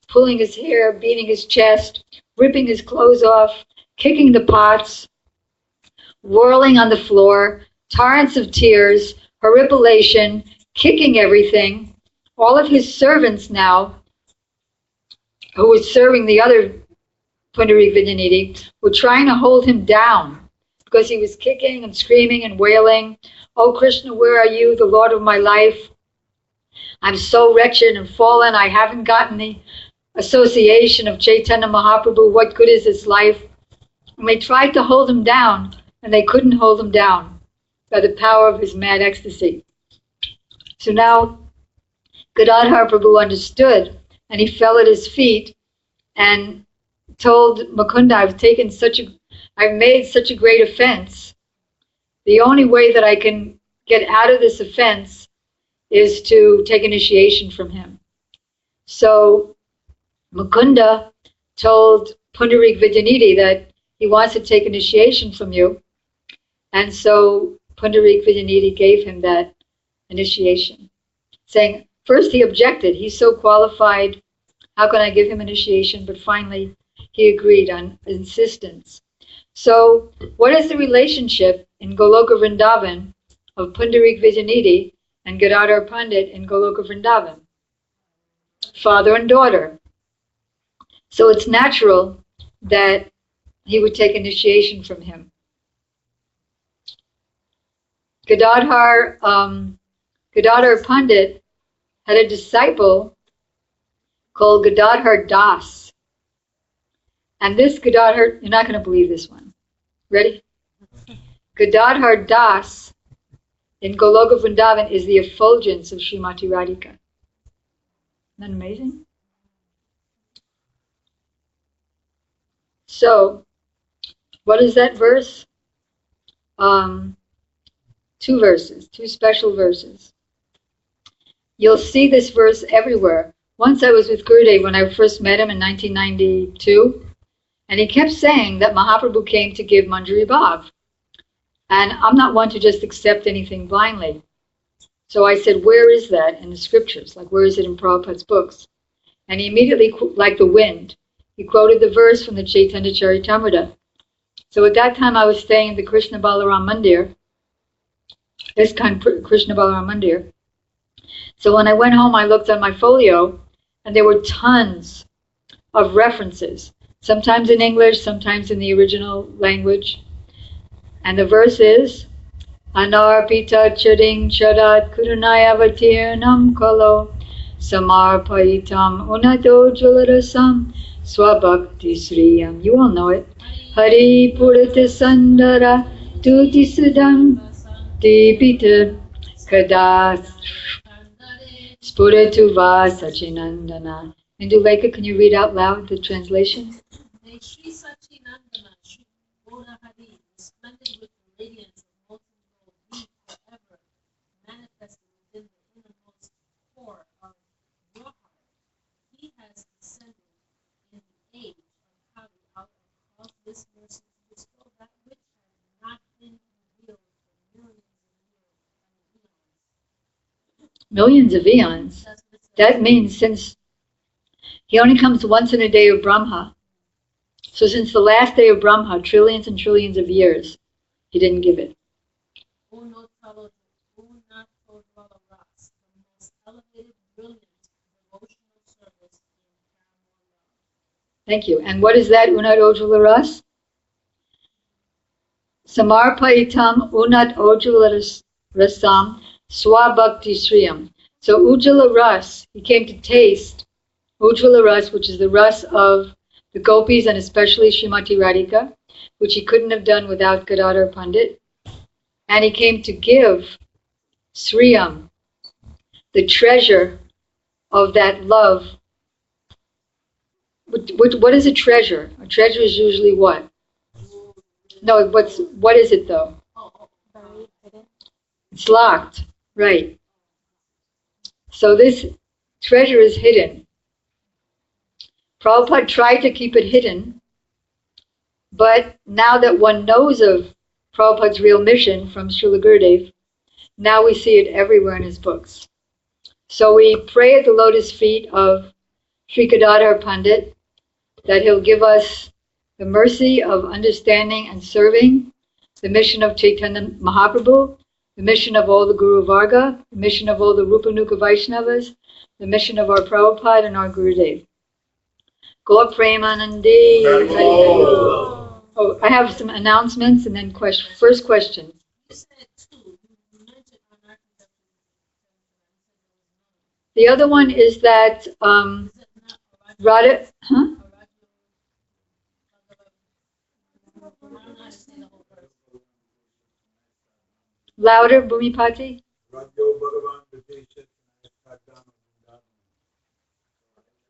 pulling his hair, beating his chest, ripping his clothes off, kicking the pots, whirling on the floor, torrents of tears, horripilation, kicking everything. All of his servants now, who were serving the other Pundarik Vijayanidhi, were trying to hold him down because he was kicking and screaming and wailing, "Oh Krishna, where are you, the Lord of my life? I'm so wretched and fallen. I haven't gotten the association of Chaitanya Mahaprabhu. What good is this life?" And they tried to hold him down, and they couldn't hold him down by the power of his mad ecstasy. So now Gadadhara Prabhu understood, and he fell at his feet and told Mukunda, I've made such a great offense. The only way that I can get out of this offense is to take initiation from him. So Mukunda told Pundarik Vijayanidhi that he wants to take initiation from you. And so Pundarik Vijayanidhi gave him that initiation, saying, first he objected, he's so qualified, how can I give him initiation? But finally he agreed on insistence. So what is the relationship in Goloka Vrindavan of Pundarik Vijayanidhi and Gadadhara Pandit in Goloka Vrindavan? Father and daughter. So it's natural that he would take initiation from him. Gadadhara Pandit had a disciple called Gadadhara Das. And this Gadadhara, you're not going to believe this one. Ready? Gadadhara Das in Goloka Vrindavan is the effulgence of Srimati Radhika. Isn't that amazing? So, what is that verse? Two verses, two special verses. You'll see this verse everywhere. Once I was with Gurudev when I first met him in 1992, and he kept saying that Mahaprabhu came to give Manjari Bhav. And I'm not one to just accept anything blindly. So I said, where is that in the scriptures? Like, where is it in Prabhupada's books? And he immediately, like the wind, he quoted the verse from the Chaitanya Charitamrita. So at that time I was staying in the Krishna Balaram Mandir, Krishna Balaram Mandir. So when I went home, I looked on my folio, and there were tons of references, sometimes in English, sometimes in the original language. And the verse is, Anarpita chading chadat kurunayavatirnam kalo samarpaitam unato jalarasam swabhakti sriyam. You all know it. Hari purata sandara tuti sudam dipita kadas spuratu va sachinandana. Indulekha, can you read out loud the translation? May Shri Sachinandana, Shri Gora Hari, resplendent with the radiance of molten gold, be forever manifested within the innermost core of your heart. He has descended in the age of Kali out of causeless mercy to bestow that which has not been revealed for millions of eons. Millions of eons. That means since he only comes once in a day of Brahma. So since the last day of Brahma, trillions and trillions of years, he didn't give it. The most elevated, brilliant devotional service in Paramore. Thank you. And what is that, Unat Ojjvala Ras? Samarpaitam Unat Ojjvala Rasam Swabhakti Sriyam. So Ujjvala Ras, he came to taste Ujjvala Ras, which is the Ras of the gopis and especially Srimati Radhika, which he couldn't have done without Gadadhara Pandit. And he came to give Sriyam, the treasure of that love. What is a treasure? A treasure is usually what? No, what is it though? It's locked, right. So this treasure is hidden. Prabhupada tried to keep it hidden But now that one knows of Prabhupada's real mission from Srila Gurudev, now we see it everywhere in his books. So we pray at the lotus feet of Sri Gadadhara Pandit that he'll give us the mercy of understanding and serving the mission of Chaitanya Mahaprabhu, the mission of all the Guru Varga, the mission of all the Rupanuka Vaishnavas, the mission of our Prabhupada and our Gurudev. Gaur Premanandi. Oh, I have some announcements and then first question. You said two. You mentioned Anartha. The other one is that Is it not Radha, huh? Louder, Bhumipati. Radyo Bhagavan Videsha Kadama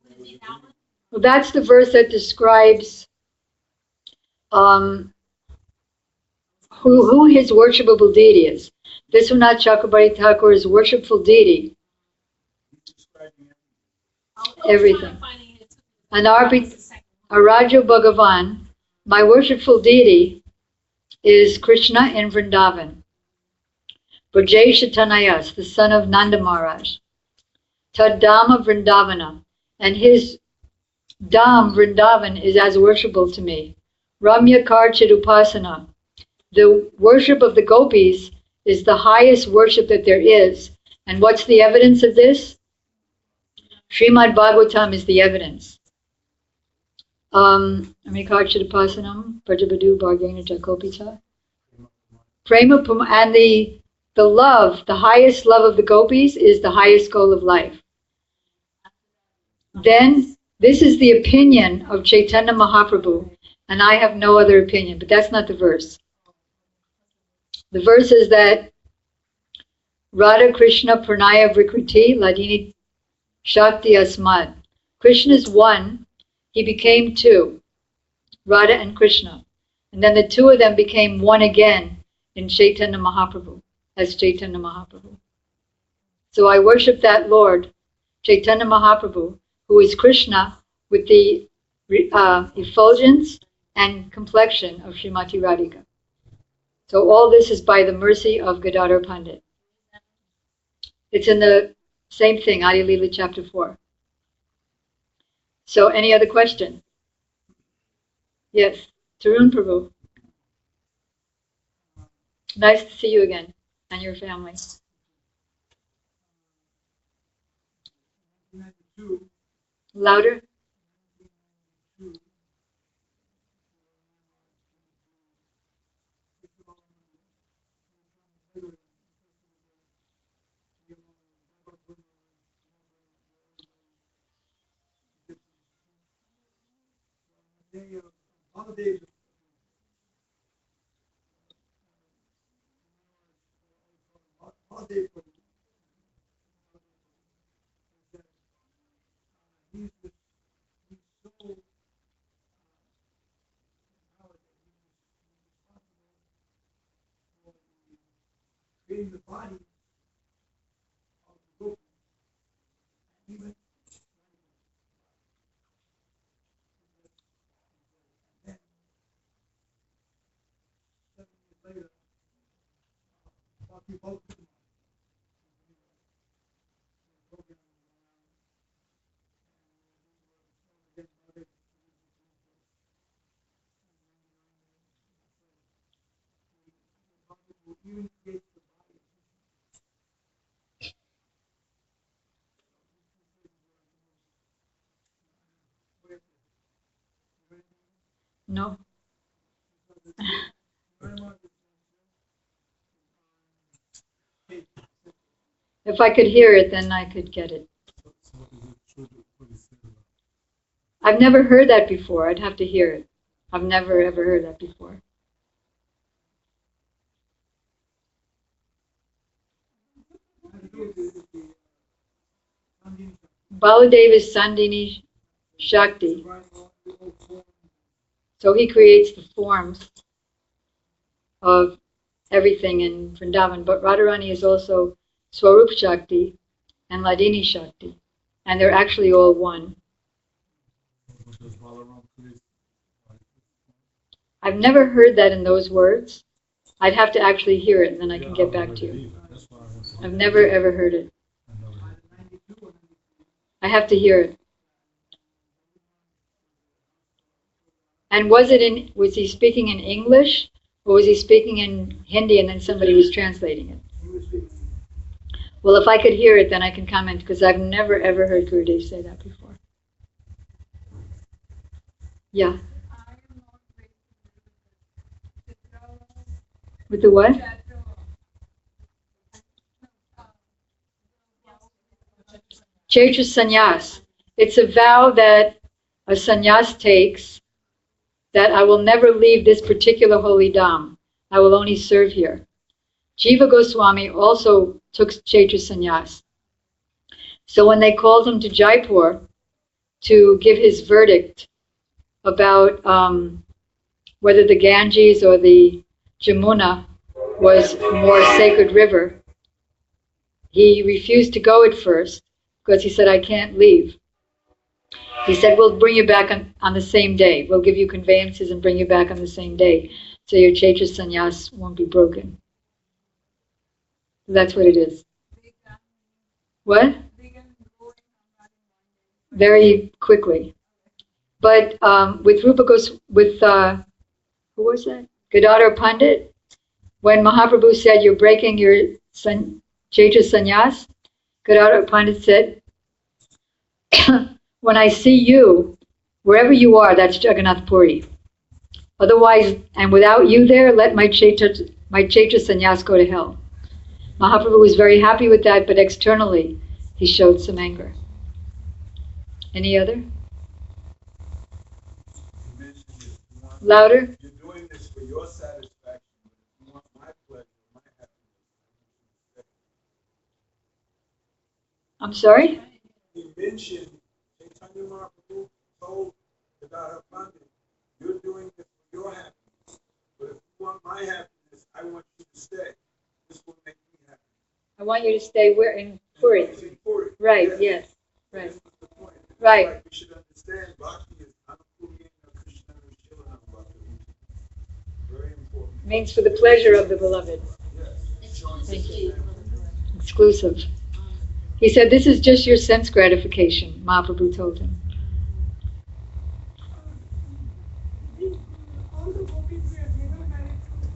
Vrindavan. Well, that's the verse that describes who his worshipable deity is. Vishwanath Chakrabarti Thakur's worshipful deity. Everything. And Arajo Bhagavan, my worshipful deity, is Krishna in Vrindavan. Brajay Shatanayas, the son of Nanda Maharaj. Tadama Vrindavana, and his Dham Vrindavan is as worshipable to me. Ramya Karchidupasana, the worship of the gopis is the highest worship that there is. And what's the evidence of this? Srimad Bhagavatam is the evidence. Amikarchidapasanam, Prajabadu Bhargena Jakopita. Prema and the love, the highest love of the gopis is the highest goal of life. Then, this is the opinion of Chaitanya Mahaprabhu, and I have no other opinion, but that's not the verse. The verse is that Radha Krishna Pranaya Vrikriti Ladini Shakti Asmad. Krishna is one, he became two, Radha and Krishna. And then the two of them became one again in Chaitanya Mahaprabhu, as Chaitanya Mahaprabhu. So I worship that Lord, Chaitanya Mahaprabhu, who is Krishna with the effulgence and complexion of Srimati Radhika. So all this is by the mercy of Gadadhara Pandit. It's in the same thing, Adi Lila chapter 4. So any other question? Yes, Tarun Prabhu. Nice to see you again and your family. Louder. Creating the body of the book, even and then 7 years later, we both even create the body. No. If I could hear it, then I could get it. I've never heard that before. I'd have to hear it. I've never ever heard that before. Baladev is Sandini Shakti. So he creates the forms of everything in Vrindavan. But Radharani is also Swarup Shakti and Ladini Shakti. And they're actually all I've never heard that in those words. I'd have to actually hear it, and then I can get back to you. I've never ever heard it. I have to hear it. And was he speaking in English, or was he speaking in Hindi and then somebody was translating it? Well, if I could hear it, then I can comment, because I've never ever heard Gurudev say that before. Yeah. With the what? Chaitra sannyas. It's a vow that a sannyas takes, that I will never leave this particular holy dham. I will only serve here. Jiva Goswami also took Chaitra sannyas. So when they called him to Jaipur to give his verdict about whether the Ganges or the Jamuna was a more sacred river, he refused to go at first because he said, I can't leave. He said, we'll bring you back on the same day. We'll give you conveyances and bring you back on the same day, so your Chaitra sannyas won't be broken. That's what it is. What? Very quickly. But with Rupa who was that? Gadadhara Pandit, when Mahaprabhu said, you're breaking your Chaitra sannyas, Gadadhara Pandit said, when I see you, wherever you are, that's Jagannath Puri. Otherwise, and without you there, let my Chaitra sannyas go to hell. Mahaprabhu was very happy with that, but externally, he showed some anger. Any other? Louder? You're doing this for your satisfaction. You want my pleasure, my happiness. I'm sorry? He mentioned, Chaitanya Mahaprabhu told Gadadhara Pandit, you're doing this for your happiness. But if you want my happiness, I want you to stay. This will make me happy. I want you to stay where? In Puri. In Puri. Right, yes. Right. This was the point. Right. Like we should understand Bhakti is Anupuriyena Krishna Shilanam Bhakti. Very important. Means for the pleasure of the beloved. Yes. Thank you. Exclusive. He said, this is just your sense gratification, Mahaprabhu told him. All the gopis were never married to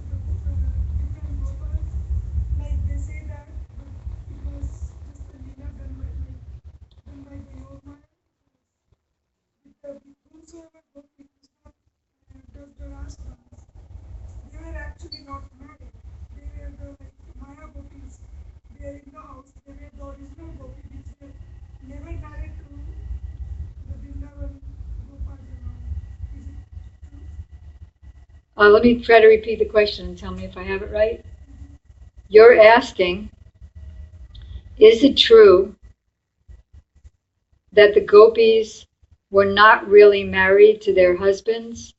different gopals. Like they say that it was just a leela done by the Yogmaya. Whosoever gopi does the rastas, they were actually not married. They were the Maya gopis. They are in the house. They were the original gopis which were never married to the Vrindavan Gopals and all. Is it true? Let me try to repeat the question and tell me if I have it right. You're asking, is it true that the gopis were not really married to their husbands?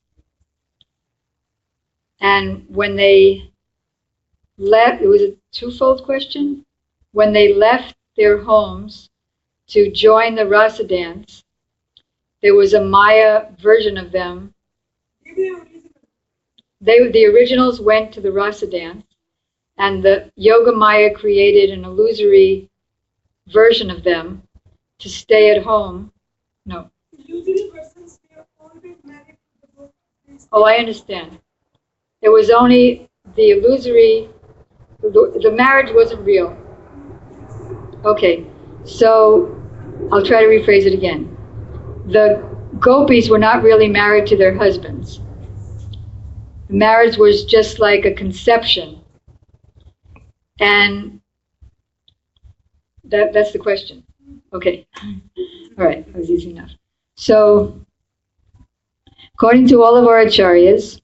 And when they left, it was a twofold question. When they left their homes to join the rasa dance, there was a Maya version of them. The originals went to the rasa dance, and the Yoga Maya created an illusory version of them to stay at home. No. Usually persons were always married to the gopis. Oh, I understand. It was only the illusory, the marriage wasn't real. Okay, so I'll try to rephrase it again. The gopis were not really married to their husbands. The marriage was just like a conception. And that's the question. Okay. All right, that was easy enough. So, according to all of our acharyas,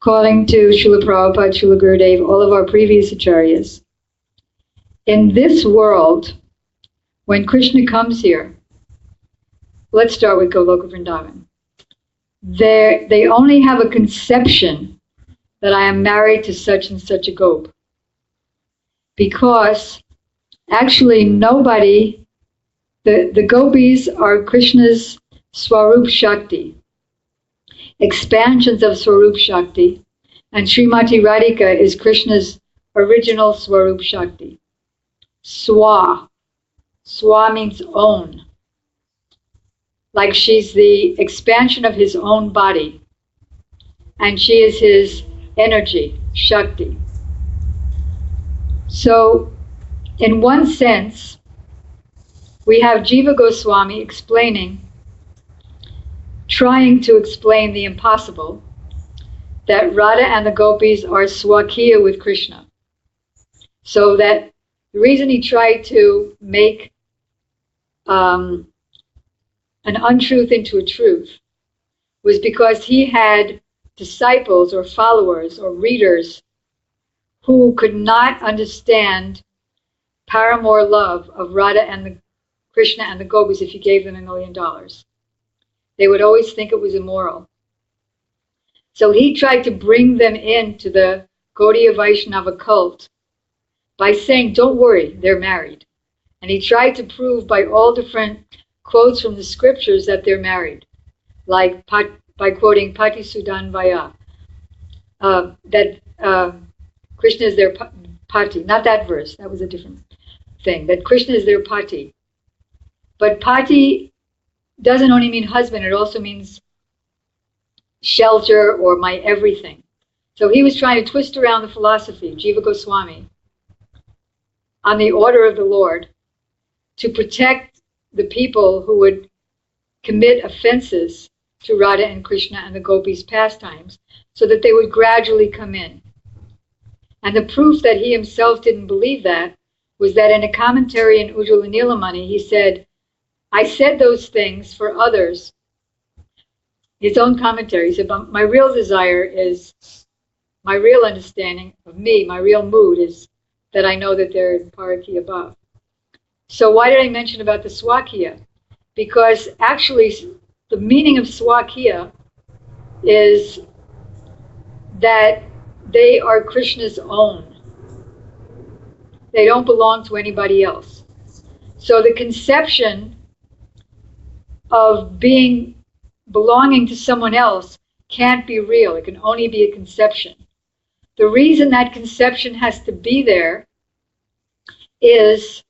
according to Srila Prabhupada, Srila Gurudev, all of our previous acharyas, in this world, when Krishna comes here, let's start with Goloka Vrindavan. They only have a conception that I am married to such and such a gop. Because actually nobody, the gopis are Krishna's Swarup Shakti. expansions of Swarup Shakti, and Srimati Radhika is Krishna's original Swarup Shakti. Swa. Swa means own. Like she's the expansion of his own body. And she is his energy, Shakti. So, in one sense, we have Jiva Goswami trying to explain the impossible, that Radha and the gopis are swakiya with Krishna. So that the reason he tried to make an untruth into a truth was because he had disciples or followers or readers who could not understand paramour love of Radha and the Krishna and the gopis if you gave them $1 million. They would always think it was immoral. So he tried to bring them into the Gaudiya Vaishnava cult by saying, don't worry, they're married. And he tried to prove by all different quotes from the scriptures that they're married, like by quoting Pati Sudan Vaya, that Krishna is their Pati. Not that verse, that was a different thing, that Krishna is their Pati. But Pati doesn't only mean husband, it also means shelter or my everything. So he was trying to twist around the philosophy, Jiva Goswami, on the order of the Lord to protect the people who would commit offenses to Radha and Krishna and the gopis' pastimes so that they would gradually come in. And the proof that he himself didn't believe that was that in a commentary in Ujjvala Nilamani, he said, I said those things for others. His own commentary, he said, but my real desire is, my real understanding of me, my real mood is that I know that they're in Paraki above. So why did I mention about the Swakiya? Because actually the meaning of Swakiya is that they are Krishna's own. They don't belong to anybody else. So the conception of belonging to someone else can't be real. It can only be a conception. The reason that conception has to be there is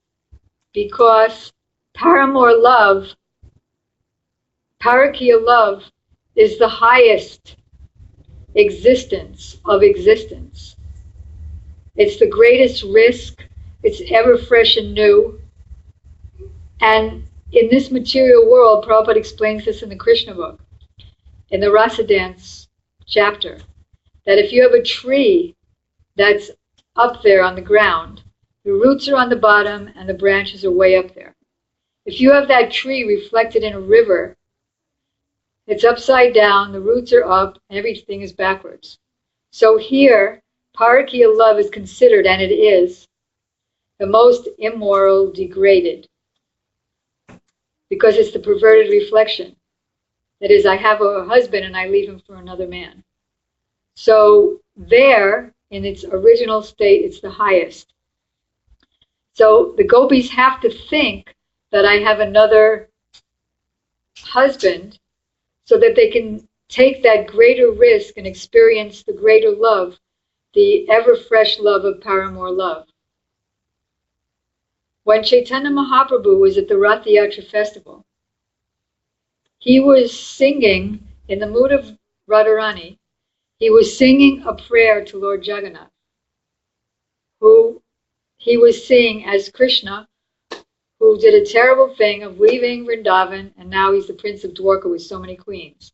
because paramour love, parakiya love, is the highest existence of existence. It's the greatest risk. It's ever fresh and new. And in this material world, Prabhupada explains this in the Krishna book, in the Rasa Dance chapter, that if you have a tree that's up there on the ground, the roots are on the bottom and the branches are way up there. If you have that tree reflected in a river, it's upside down, the roots are up, and everything is backwards. So here, Parakiya love is considered, and it is, the most immoral, degraded, because it's the perverted reflection. That is, I have a husband and I leave him for another man. So there, in its original state, it's the highest. So the gopis have to think that I have another husband so that they can take that greater risk and experience the greater love, the ever-fresh love of paramour love. When Chaitanya Mahaprabhu was at the Rath Yatra festival, he was singing, in the mood of Radharani, he was singing a prayer to Lord Jagannath, who he was seeing as Krishna, who did a terrible thing of leaving Vrindavan, and now he's the prince of Dwarka with so many queens.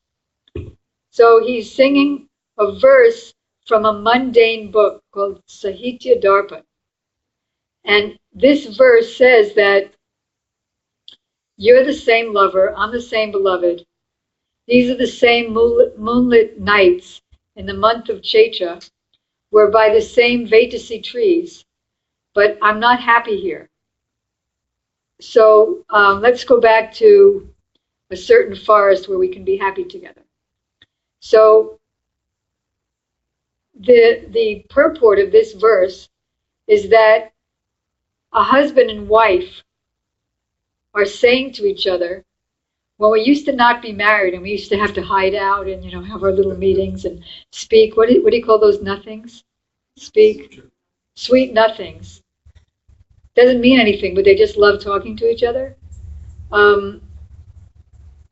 So he's singing a verse from a mundane book called Sahitya Darpan. And this verse says that you're the same lover, I'm the same beloved. These are the same moonlit nights in the month of Chaitra. We're by the same Vaitasi trees, but I'm not happy here. So let's go back to a certain forest where we can be happy together. So the purport of this verse is that a husband and wife are saying to each other, Well, we used to not be married, and we used to have to hide out and, have our little meetings and speak. What do you call those nothings? Speak. Sweet nothings. Doesn't mean anything, but they just love talking to each other.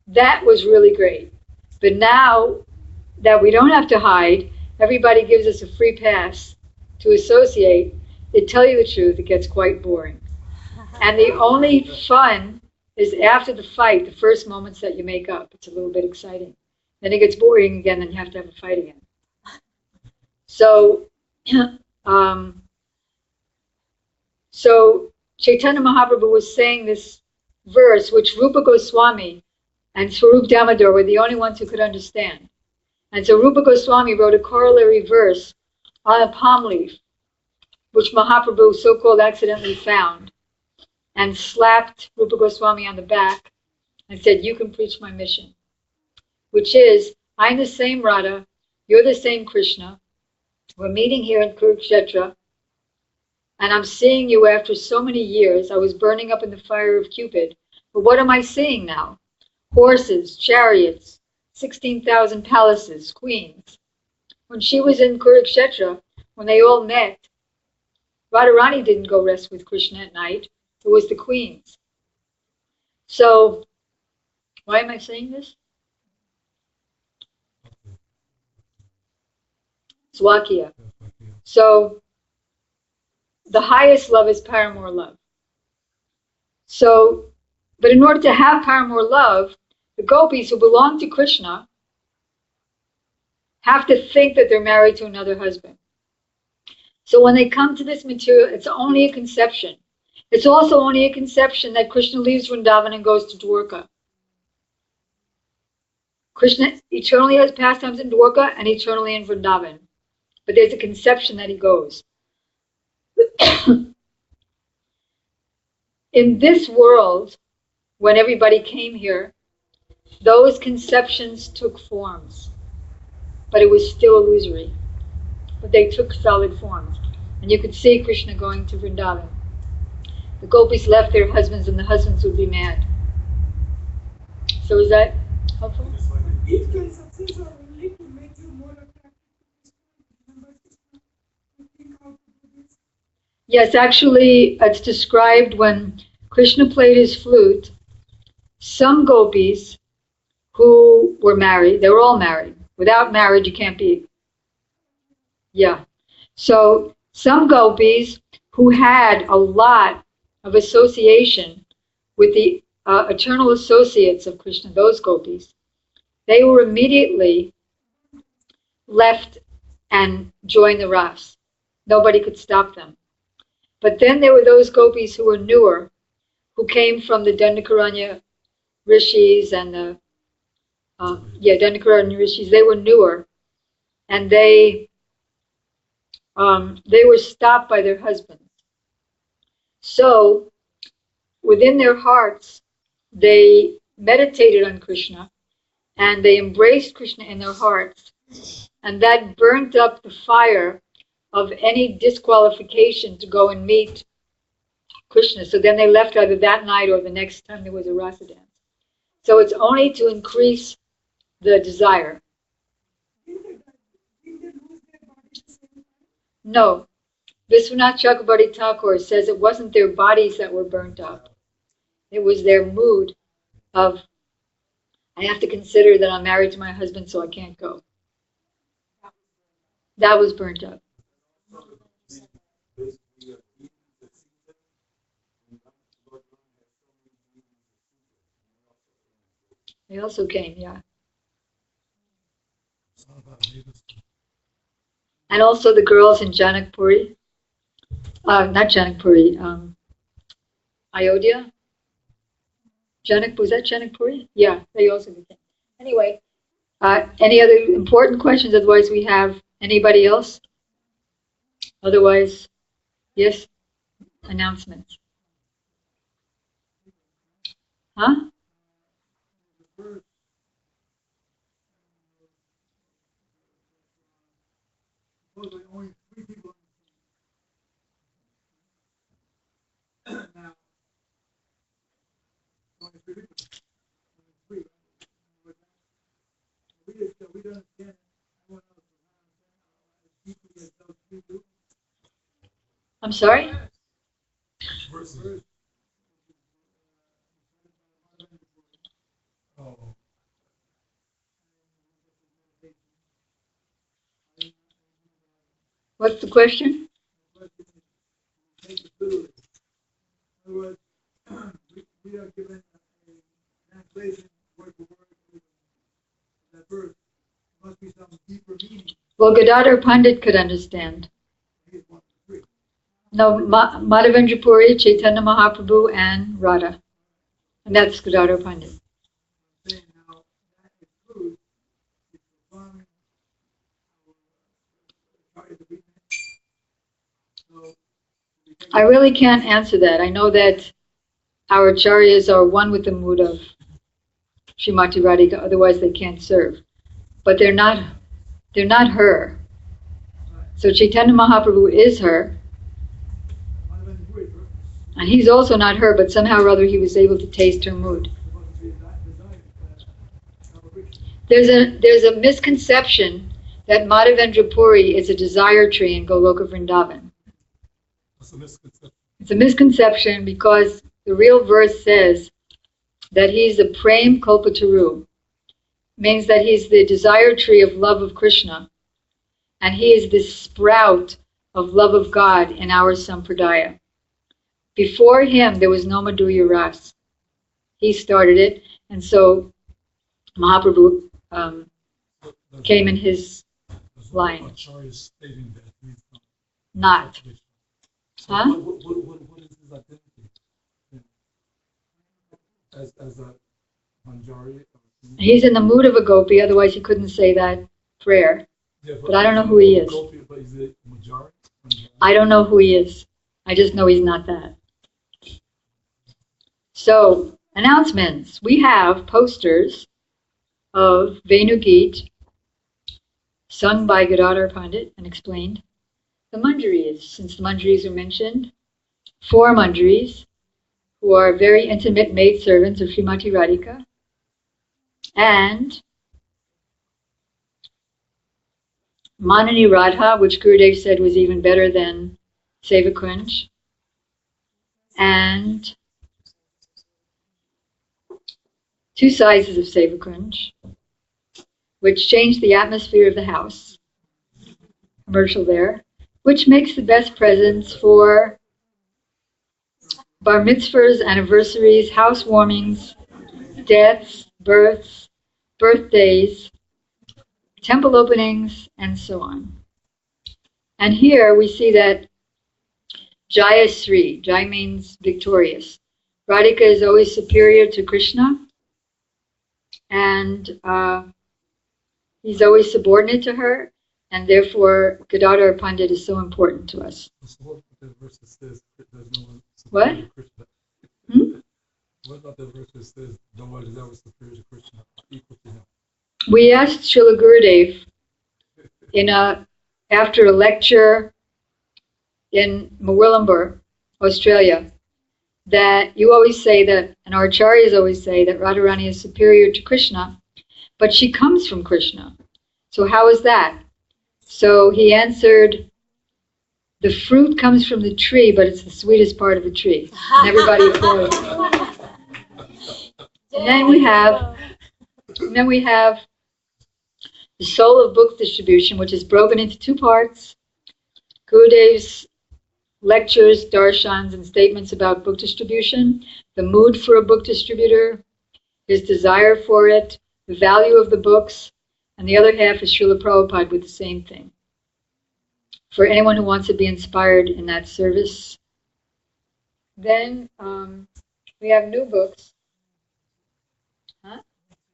That was really great. But now that we don't have to hide, everybody gives us a free pass to associate. To tell you the truth, it gets quite boring. And the only fun is after the fight, the first moments that you make up. It's a little bit exciting. Then it gets boring again, then you have to have a fight again. So, so Chaitanya Mahaprabhu was saying this verse, which Rupa Goswami and Swarup Damodar were the only ones who could understand. And so Rupa Goswami wrote a corollary verse on a palm leaf, which Mahaprabhu so-called accidentally found, and slapped Rupa Goswami on the back and said, "You can preach my mission," which is, I'm the same Radha, you're the same Krishna, we're meeting here in Kurukshetra, and I'm seeing you after so many years. I was burning up in the fire of Cupid, but what am I seeing now? Horses, chariots, 16,000 palaces, queens. When she was in Kurukshetra, when they all met, Radharani didn't go rest with Krishna at night. It was the queens. So, why am I saying this? Swakya. So, the highest love is paramour love. So, but in order to have paramour love, the gopis who belong to Krishna have to think that they're married to another husband. So when they come to this material, it's only a conception. It's also only a conception that Krishna leaves Vrindavan and goes to Dwarka. Krishna eternally has pastimes in Dwarka and eternally in Vrindavan. But there's a conception that he goes. In this world, when everybody came here, those conceptions took forms. But it was still illusory. But they took solid forms. And you could see Krishna going to Vrindavan. The gopis left their husbands and the husbands would be mad. So is that helpful? These conceptions are only to make you more attracted to Krishna. Remember Krishna, you think how to do this. Yes, actually, it's described when Krishna played his flute, some gopis who were married, they were all married. Without marriage, you can't be. Yeah. So some gopis who had a lot of association with the eternal associates of Krishna, those gopis, they were immediately left and joined the Ras. Nobody could stop them. But then there were those gopis who were newer, who came from the Dandakaranya rishis and the Dandakaranya rishis. They were newer, and they were stopped by their husbands. So within their hearts, they meditated on Krishna, and they embraced Krishna in their hearts, and that burnt up the fire of any disqualification to go and meet Krishna. So then they left either that night or the next time there was a rasa dance. So it's only to increase the desire. Didn't they lose their body at the same time? No. Vishwanath Chakrabarti Thakur says it wasn't their bodies that were burnt up. It was their mood of, I have to consider that I'm married to my husband, so I can't go. That was burnt up. They also came, yeah. And also the girls in Janakpuri, not Janakpuri, Ayodhya. Was that Janakpuri? Yeah, they also came. Anyway, any other important questions? Otherwise, we have anybody else? Otherwise, yes? Announcements. Huh? Only 3 people. Now, only 3 people. Only 3. I'm sorry? Versus. Oh. What's the question? Take it literally. In other words, we are given a translation word for word to that verse. There must be some deeper meaning. Well, Gadadhara Pandit could understand. Here's 1 to 3. No, Madhavendra Puri, Chaitanya Mahaprabhu, and Radha. And that's Gadadhara Pandit. I'm saying now that includes the performing part of the weakness. So I really can't answer that. I know that our acharyas are one with the mood of Srimati Radhika, otherwise they can't serve. But they're not her. So Chaitanya Mahaprabhu is her, and he's also not her, but somehow or other he was able to taste her mood. There's a misconception that Madhavendra Puri is a desire tree in Goloka Vrindavan. It's a misconception because the real verse says that he's the Prem Kalpataru. Means that he's the desire tree of love of Krishna, and he is the sprout of love of God in our sampradaya. Before him, there was no Madhurya Ras. He started it, and so Mahaprabhu came in his line. Not. Huh? What is his identity? As a Manjari? He's in the mood of a gopi, otherwise he couldn't say that prayer. Yeah, But I don't know who he is. But is it Manjari? I don't know who he is. I just know he's not that. So, announcements. We have posters of Venu Geet, sung by Gadadhara Pandit and explained. The Manjaris, since the Manjaris are mentioned, 4 Manjaris, who are very intimate maidservants of Srimati Radhika, and Manani Radha, which Gurudev said was even better than Sevakunj, and 2 sizes of Sevakunj, which changed the atmosphere of the house, commercial there, which makes the best presents for bar mitzvahs, anniversaries, housewarmings, deaths, births, birthdays, temple openings, and so on. And here we see that Jaya Sri, Jai means victorious. Radhika is always superior to Krishna, and he's always subordinate to her, and therefore Gadadhara Pandit is so important to us. What? What about the verse that says nobody is ever superior to Krishna, equal to him? We asked Srila Gurudev after a lecture in Murwillumbur, Australia, that you always say that, and our acharyas always say that Radharani is superior to Krishna, but she comes from Krishna. So how is that? So he answered, the fruit comes from the tree, but it's the sweetest part of the tree. And everybody applauds. And then we have the soul of book distribution, which is broken into 2 parts. Gurudev's lectures, darshans, and statements about book distribution, the mood for a book distributor, his desire for it, the value of the books, and the other half is Srila Prabhupada with the same thing. For anyone who wants to be inspired in that service. Then we have new books.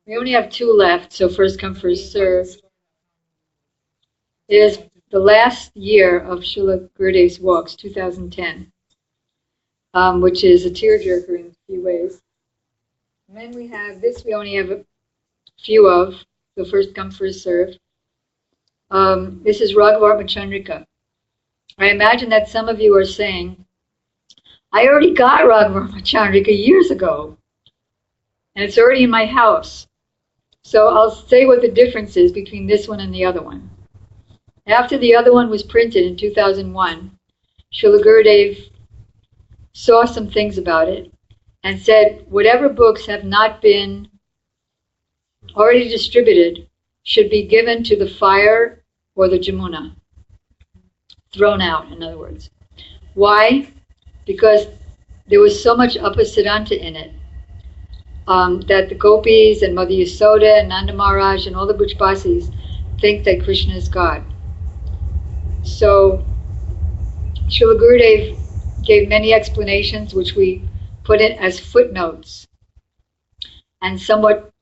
We only have 2 left, so first come, first serve. It is the last year of Srila Gurudev's walks, 2010, which is a tearjerker in a few ways. And then we have this, we only have a few of, so first come, first serve. This is Raghavarma Chandrika. I imagine that some of you are saying, I already got Raghavarma Chandrika years ago, and it's already in my house. So I'll say what the difference is between this one and the other one. After the other one was printed in 2001, Srila Gurudev saw some things about it and said, whatever books have not been already distributed should be given to the fire or the Jamuna. Thrown out, in other words. Why? Because there was so much Apasiddhanta in it that the gopis and Mother Yasoda and Nanda Maharaj and all the Brajbasis think that Krishna is God. So Srila Gurudev gave many explanations which we put in as footnotes and somewhat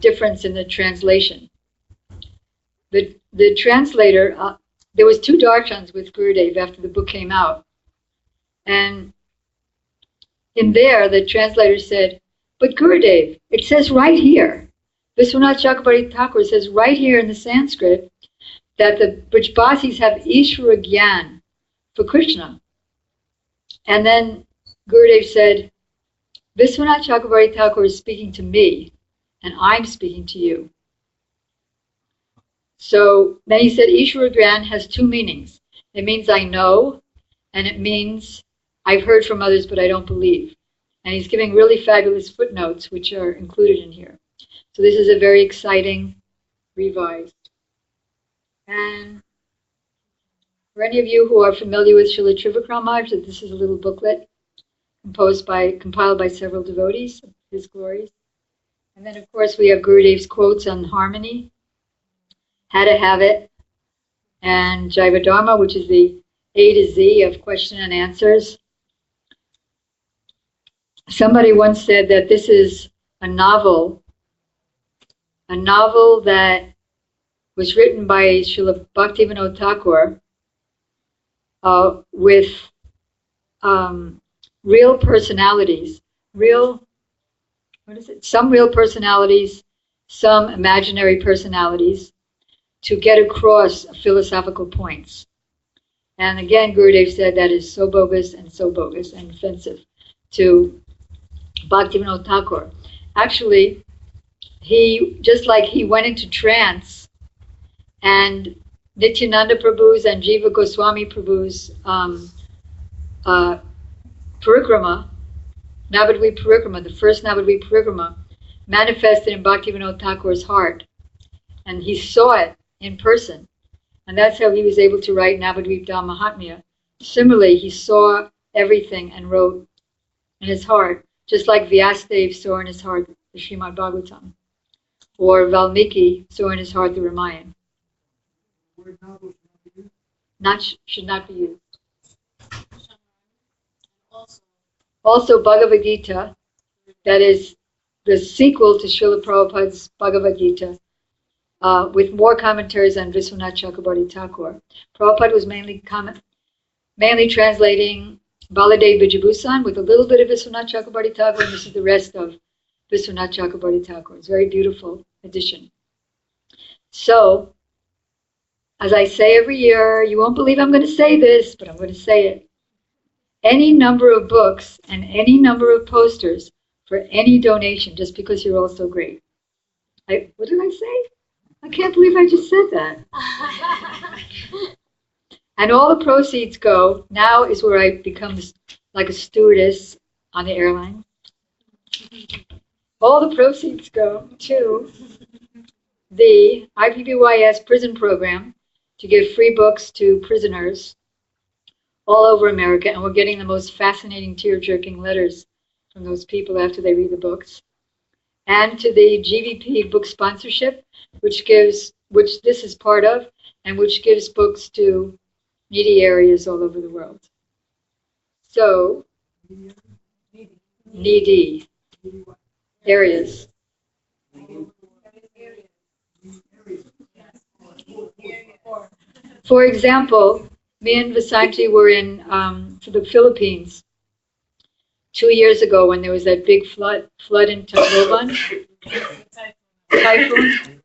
difference in the translation. The translator, there was 2 darshans with Gurudev after the book came out. And in there, the translator said, but Gurudev, it says right here, Vishwanath Chakrabarti Thakur says right here in the Sanskrit that the Brajbasis have Ishvara Gyan for Krishna. And then Gurudev said, Vishwanath Chakrabarti Thakur is speaking to me, and I'm speaking to you. So then he said Ishvara Gyan has 2 meanings. It means I know, and it means I've heard from others, but I don't believe. And he's giving really fabulous footnotes, which are included in here. So this is a very exciting revised. And for any of you who are familiar with Srila Trivikramaj, this is a little booklet compiled by several devotees of his glories. And then, of course, we have Gurudev's quotes on harmony, how to have it, and Jaiva Dharma, which is the A to Z of question and answers. Somebody once said that this is a novel that was written by Srila Bhaktivinoda Thakur with real personalities, some real personalities, some imaginary personalities, to get across philosophical points. And again, Gurudev said that is so bogus and offensive to Bhaktivinoda Thakur. Actually, he went into trance, and Nityananda Prabhu's and Jiva Goswami Prabhu's parikrama, Navadvip parikrama, the first Navadvip parikrama, manifested in Bhaktivinoda Thakur's heart. And he saw it in person. And that's how he was able to write Navadvip Dham Mahatmya. Similarly, he saw everything and wrote in his heart, just like Vyasadeva saw in his heart the Srimad Bhagavatam, or Valmiki saw in his heart the Ramayana. Should not be used. Also Bhagavad Gita, that is the sequel to Srila Prabhupada's Bhagavad Gita, with more commentaries on Vishwanath Chakrabarti Thakur. Prabhupada was mainly translating Baladev Vijayabhusan with a little bit of Vishwanath Chakrabarti Thakur, and this is the rest of Vishwanath Chakrabarti Thakur. It's a very beautiful edition. So, as I say every year, you won't believe I'm going to say this, but I'm going to say it. Any number of books and any number of posters for any donation, just because you're all so great. What did I say? I can't believe I just said that. And all the proceeds go, now is where I become like a stewardess on the airline. All the proceeds go to the IPBYS prison program to give free books to prisoners all over America, and we're getting the most fascinating, tear-jerking letters from those people after they read the books. And to the GVP book sponsorship, which this is part of, and which gives books to needy areas all over the world. So, needy areas. For example, me and Vasanti were in to the Philippines 2 years ago when there was that big flood in Tacloban, typhoon.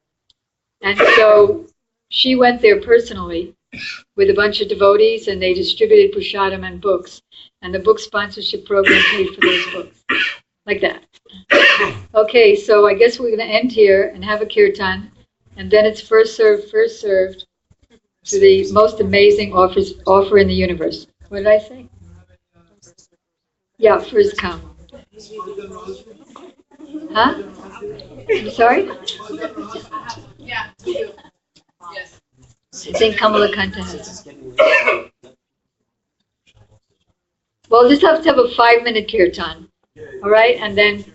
And so she went there personally with a bunch of devotees, and they distributed prasadam and books. And the book sponsorship program paid for those books. Like that. Okay, so I guess we're going to end here and have a kirtan. And then it's first served, first served. to the most amazing offer in the universe. What did I say? Yeah, first come. Huh? I'm sorry? I think Kamalakanta has it. Well, just have to have a 5-minute kirtan. All right? And then,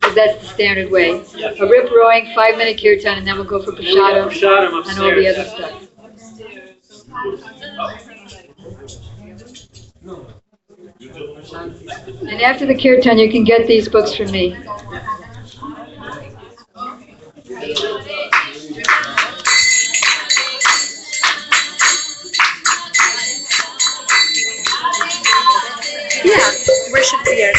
because that's the standard way. A rip-roaring 5-minute kirtan, and then we'll go for prasadam and all the other stuff. And after the kirtan, you can get these books from me. Yeah, worship here.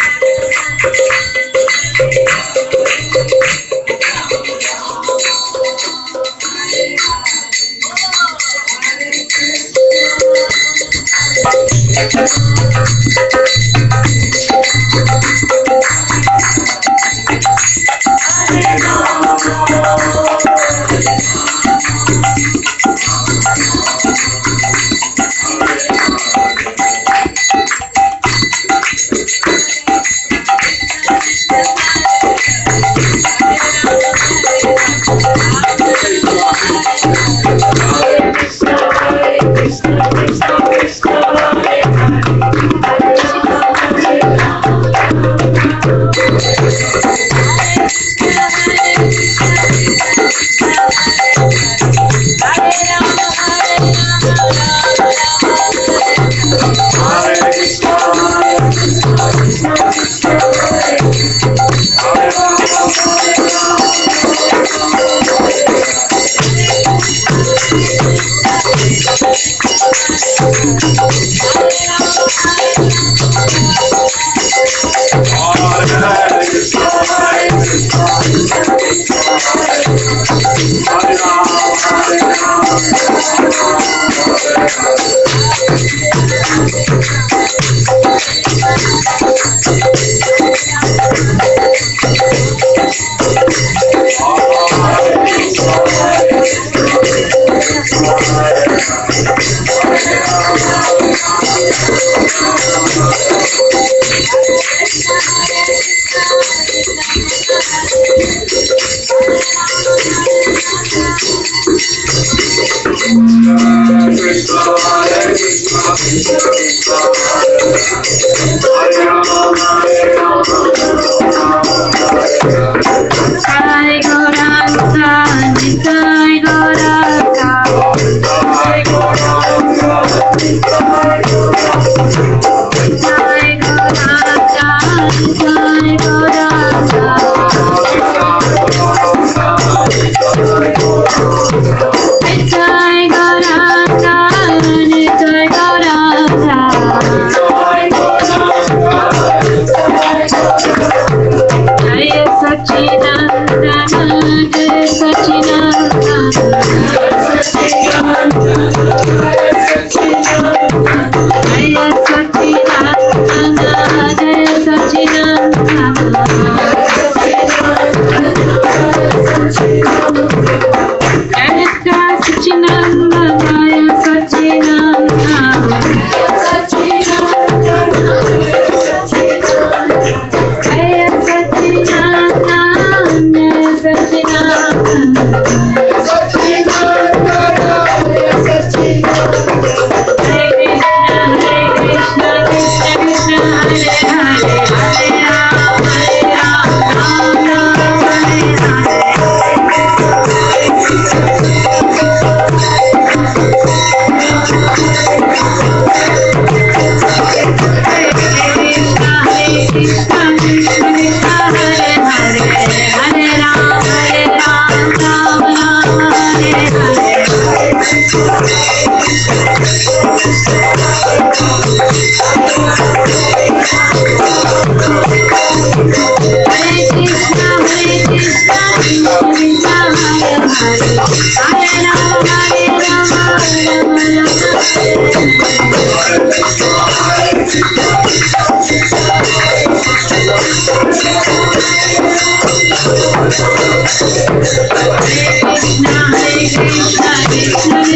Hare Krishna, Krishna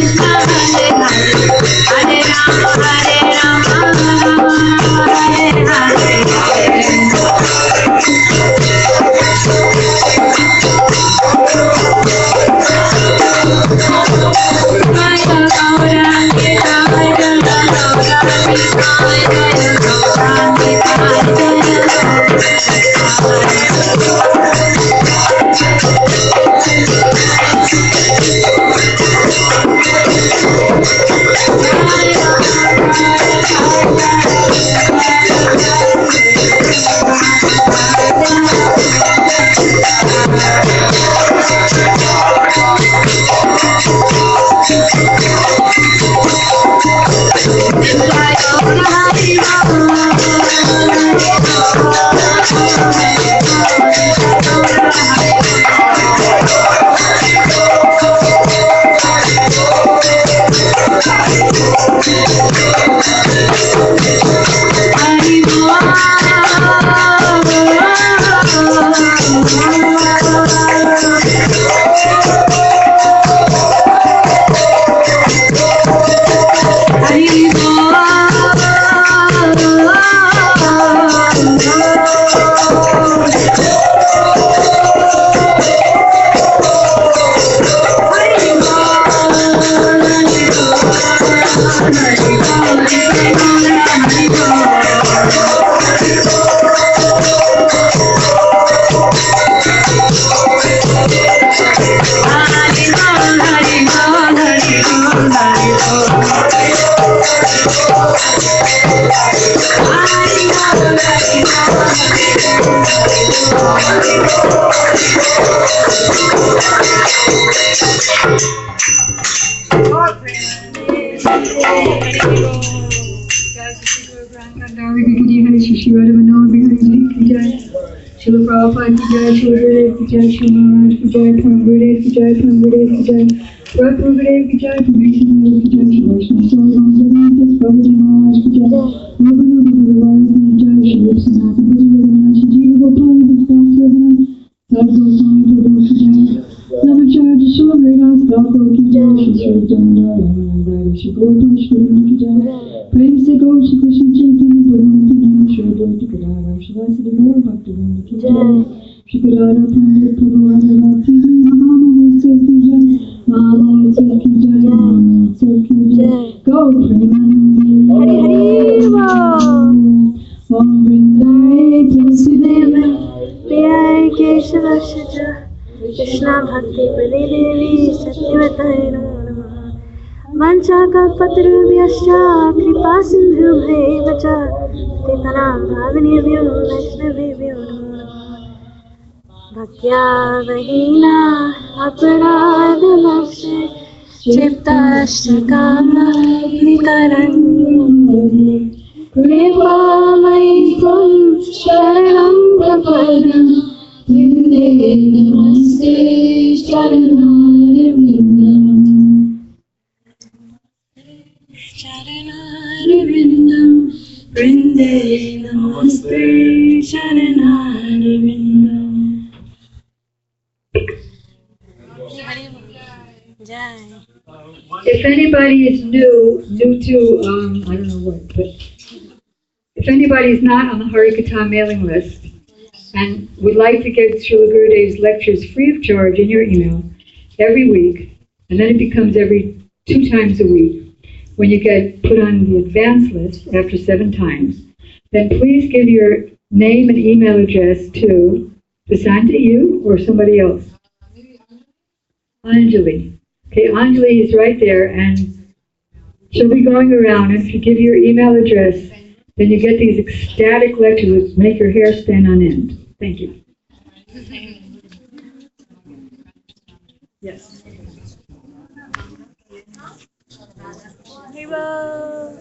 Krishna, Shila Prabhupada ki jai, Shila Gurudev ki jai, Shila Maharaj ki jai, Prabhu Gurudev ki jai, Prabhu Gurudev ki jai, Prabhu Gurudev ki jai, Prabhu Gurudev ki jai, Shila Vaishnava Sarvam Gurudev, Prabhu Maharaj ki jai, Prabhu Gurudev ki jai, Shila Srimati Gurudev, Shri Jiva Gopal Gopal Sarvam, Sadhu Goswami Prabhu ki jai, Namacharya Shila Vedas Thakur ki jai, Shri Chandra Ramananda, Shri Gopal Shri ki jai, Prem se Gaur Shri Krishna Chaitanya Prabhu Shri Bhakti Gadadhara Shri Dasi Bhakti ki jai, Shri Gadadhara Pandita Prabhu Bhakti Mama Motsav ki jai, Mama Motsav ki jai, Mama Motsav ki jai, Gaur Premanandi Hari Hari Bo. Om Vrindaye Vasudeva Priyai Keshava Shitra Krishna Bhakti Prade Devi Satyavatai Namo Namaha Vanchakapatarubhyascha Kripa Sindhu Bhaivacha Titanam Bhavanebhyo Vaishnavebhyo Namo Namaha Bhaktya Vahina Aparadalakshe Chiptastakama Vikaranyamani Kripamai Tvam Sharanam Prapadam Vinde Namaste Sharanarvindam Sharanarvindam Vinde Namaste Sharanarvindam. Jai. If anybody is new to, I don't know what, but if anybody is not on the Harikatha mailing list and would like to get Srila Gurudev's lectures free of charge in your email every week, and then it becomes every 2 times a week, when you get put on the advance list after 7 times, then please give your name and email address to Vasanta, you or somebody else. Anjali. Okay, Anjali is right there, and she'll be going around, and if you give your email address, then you get these ecstatic lectures that make your hair stand on end. Thank you. Yes. Hari Bo.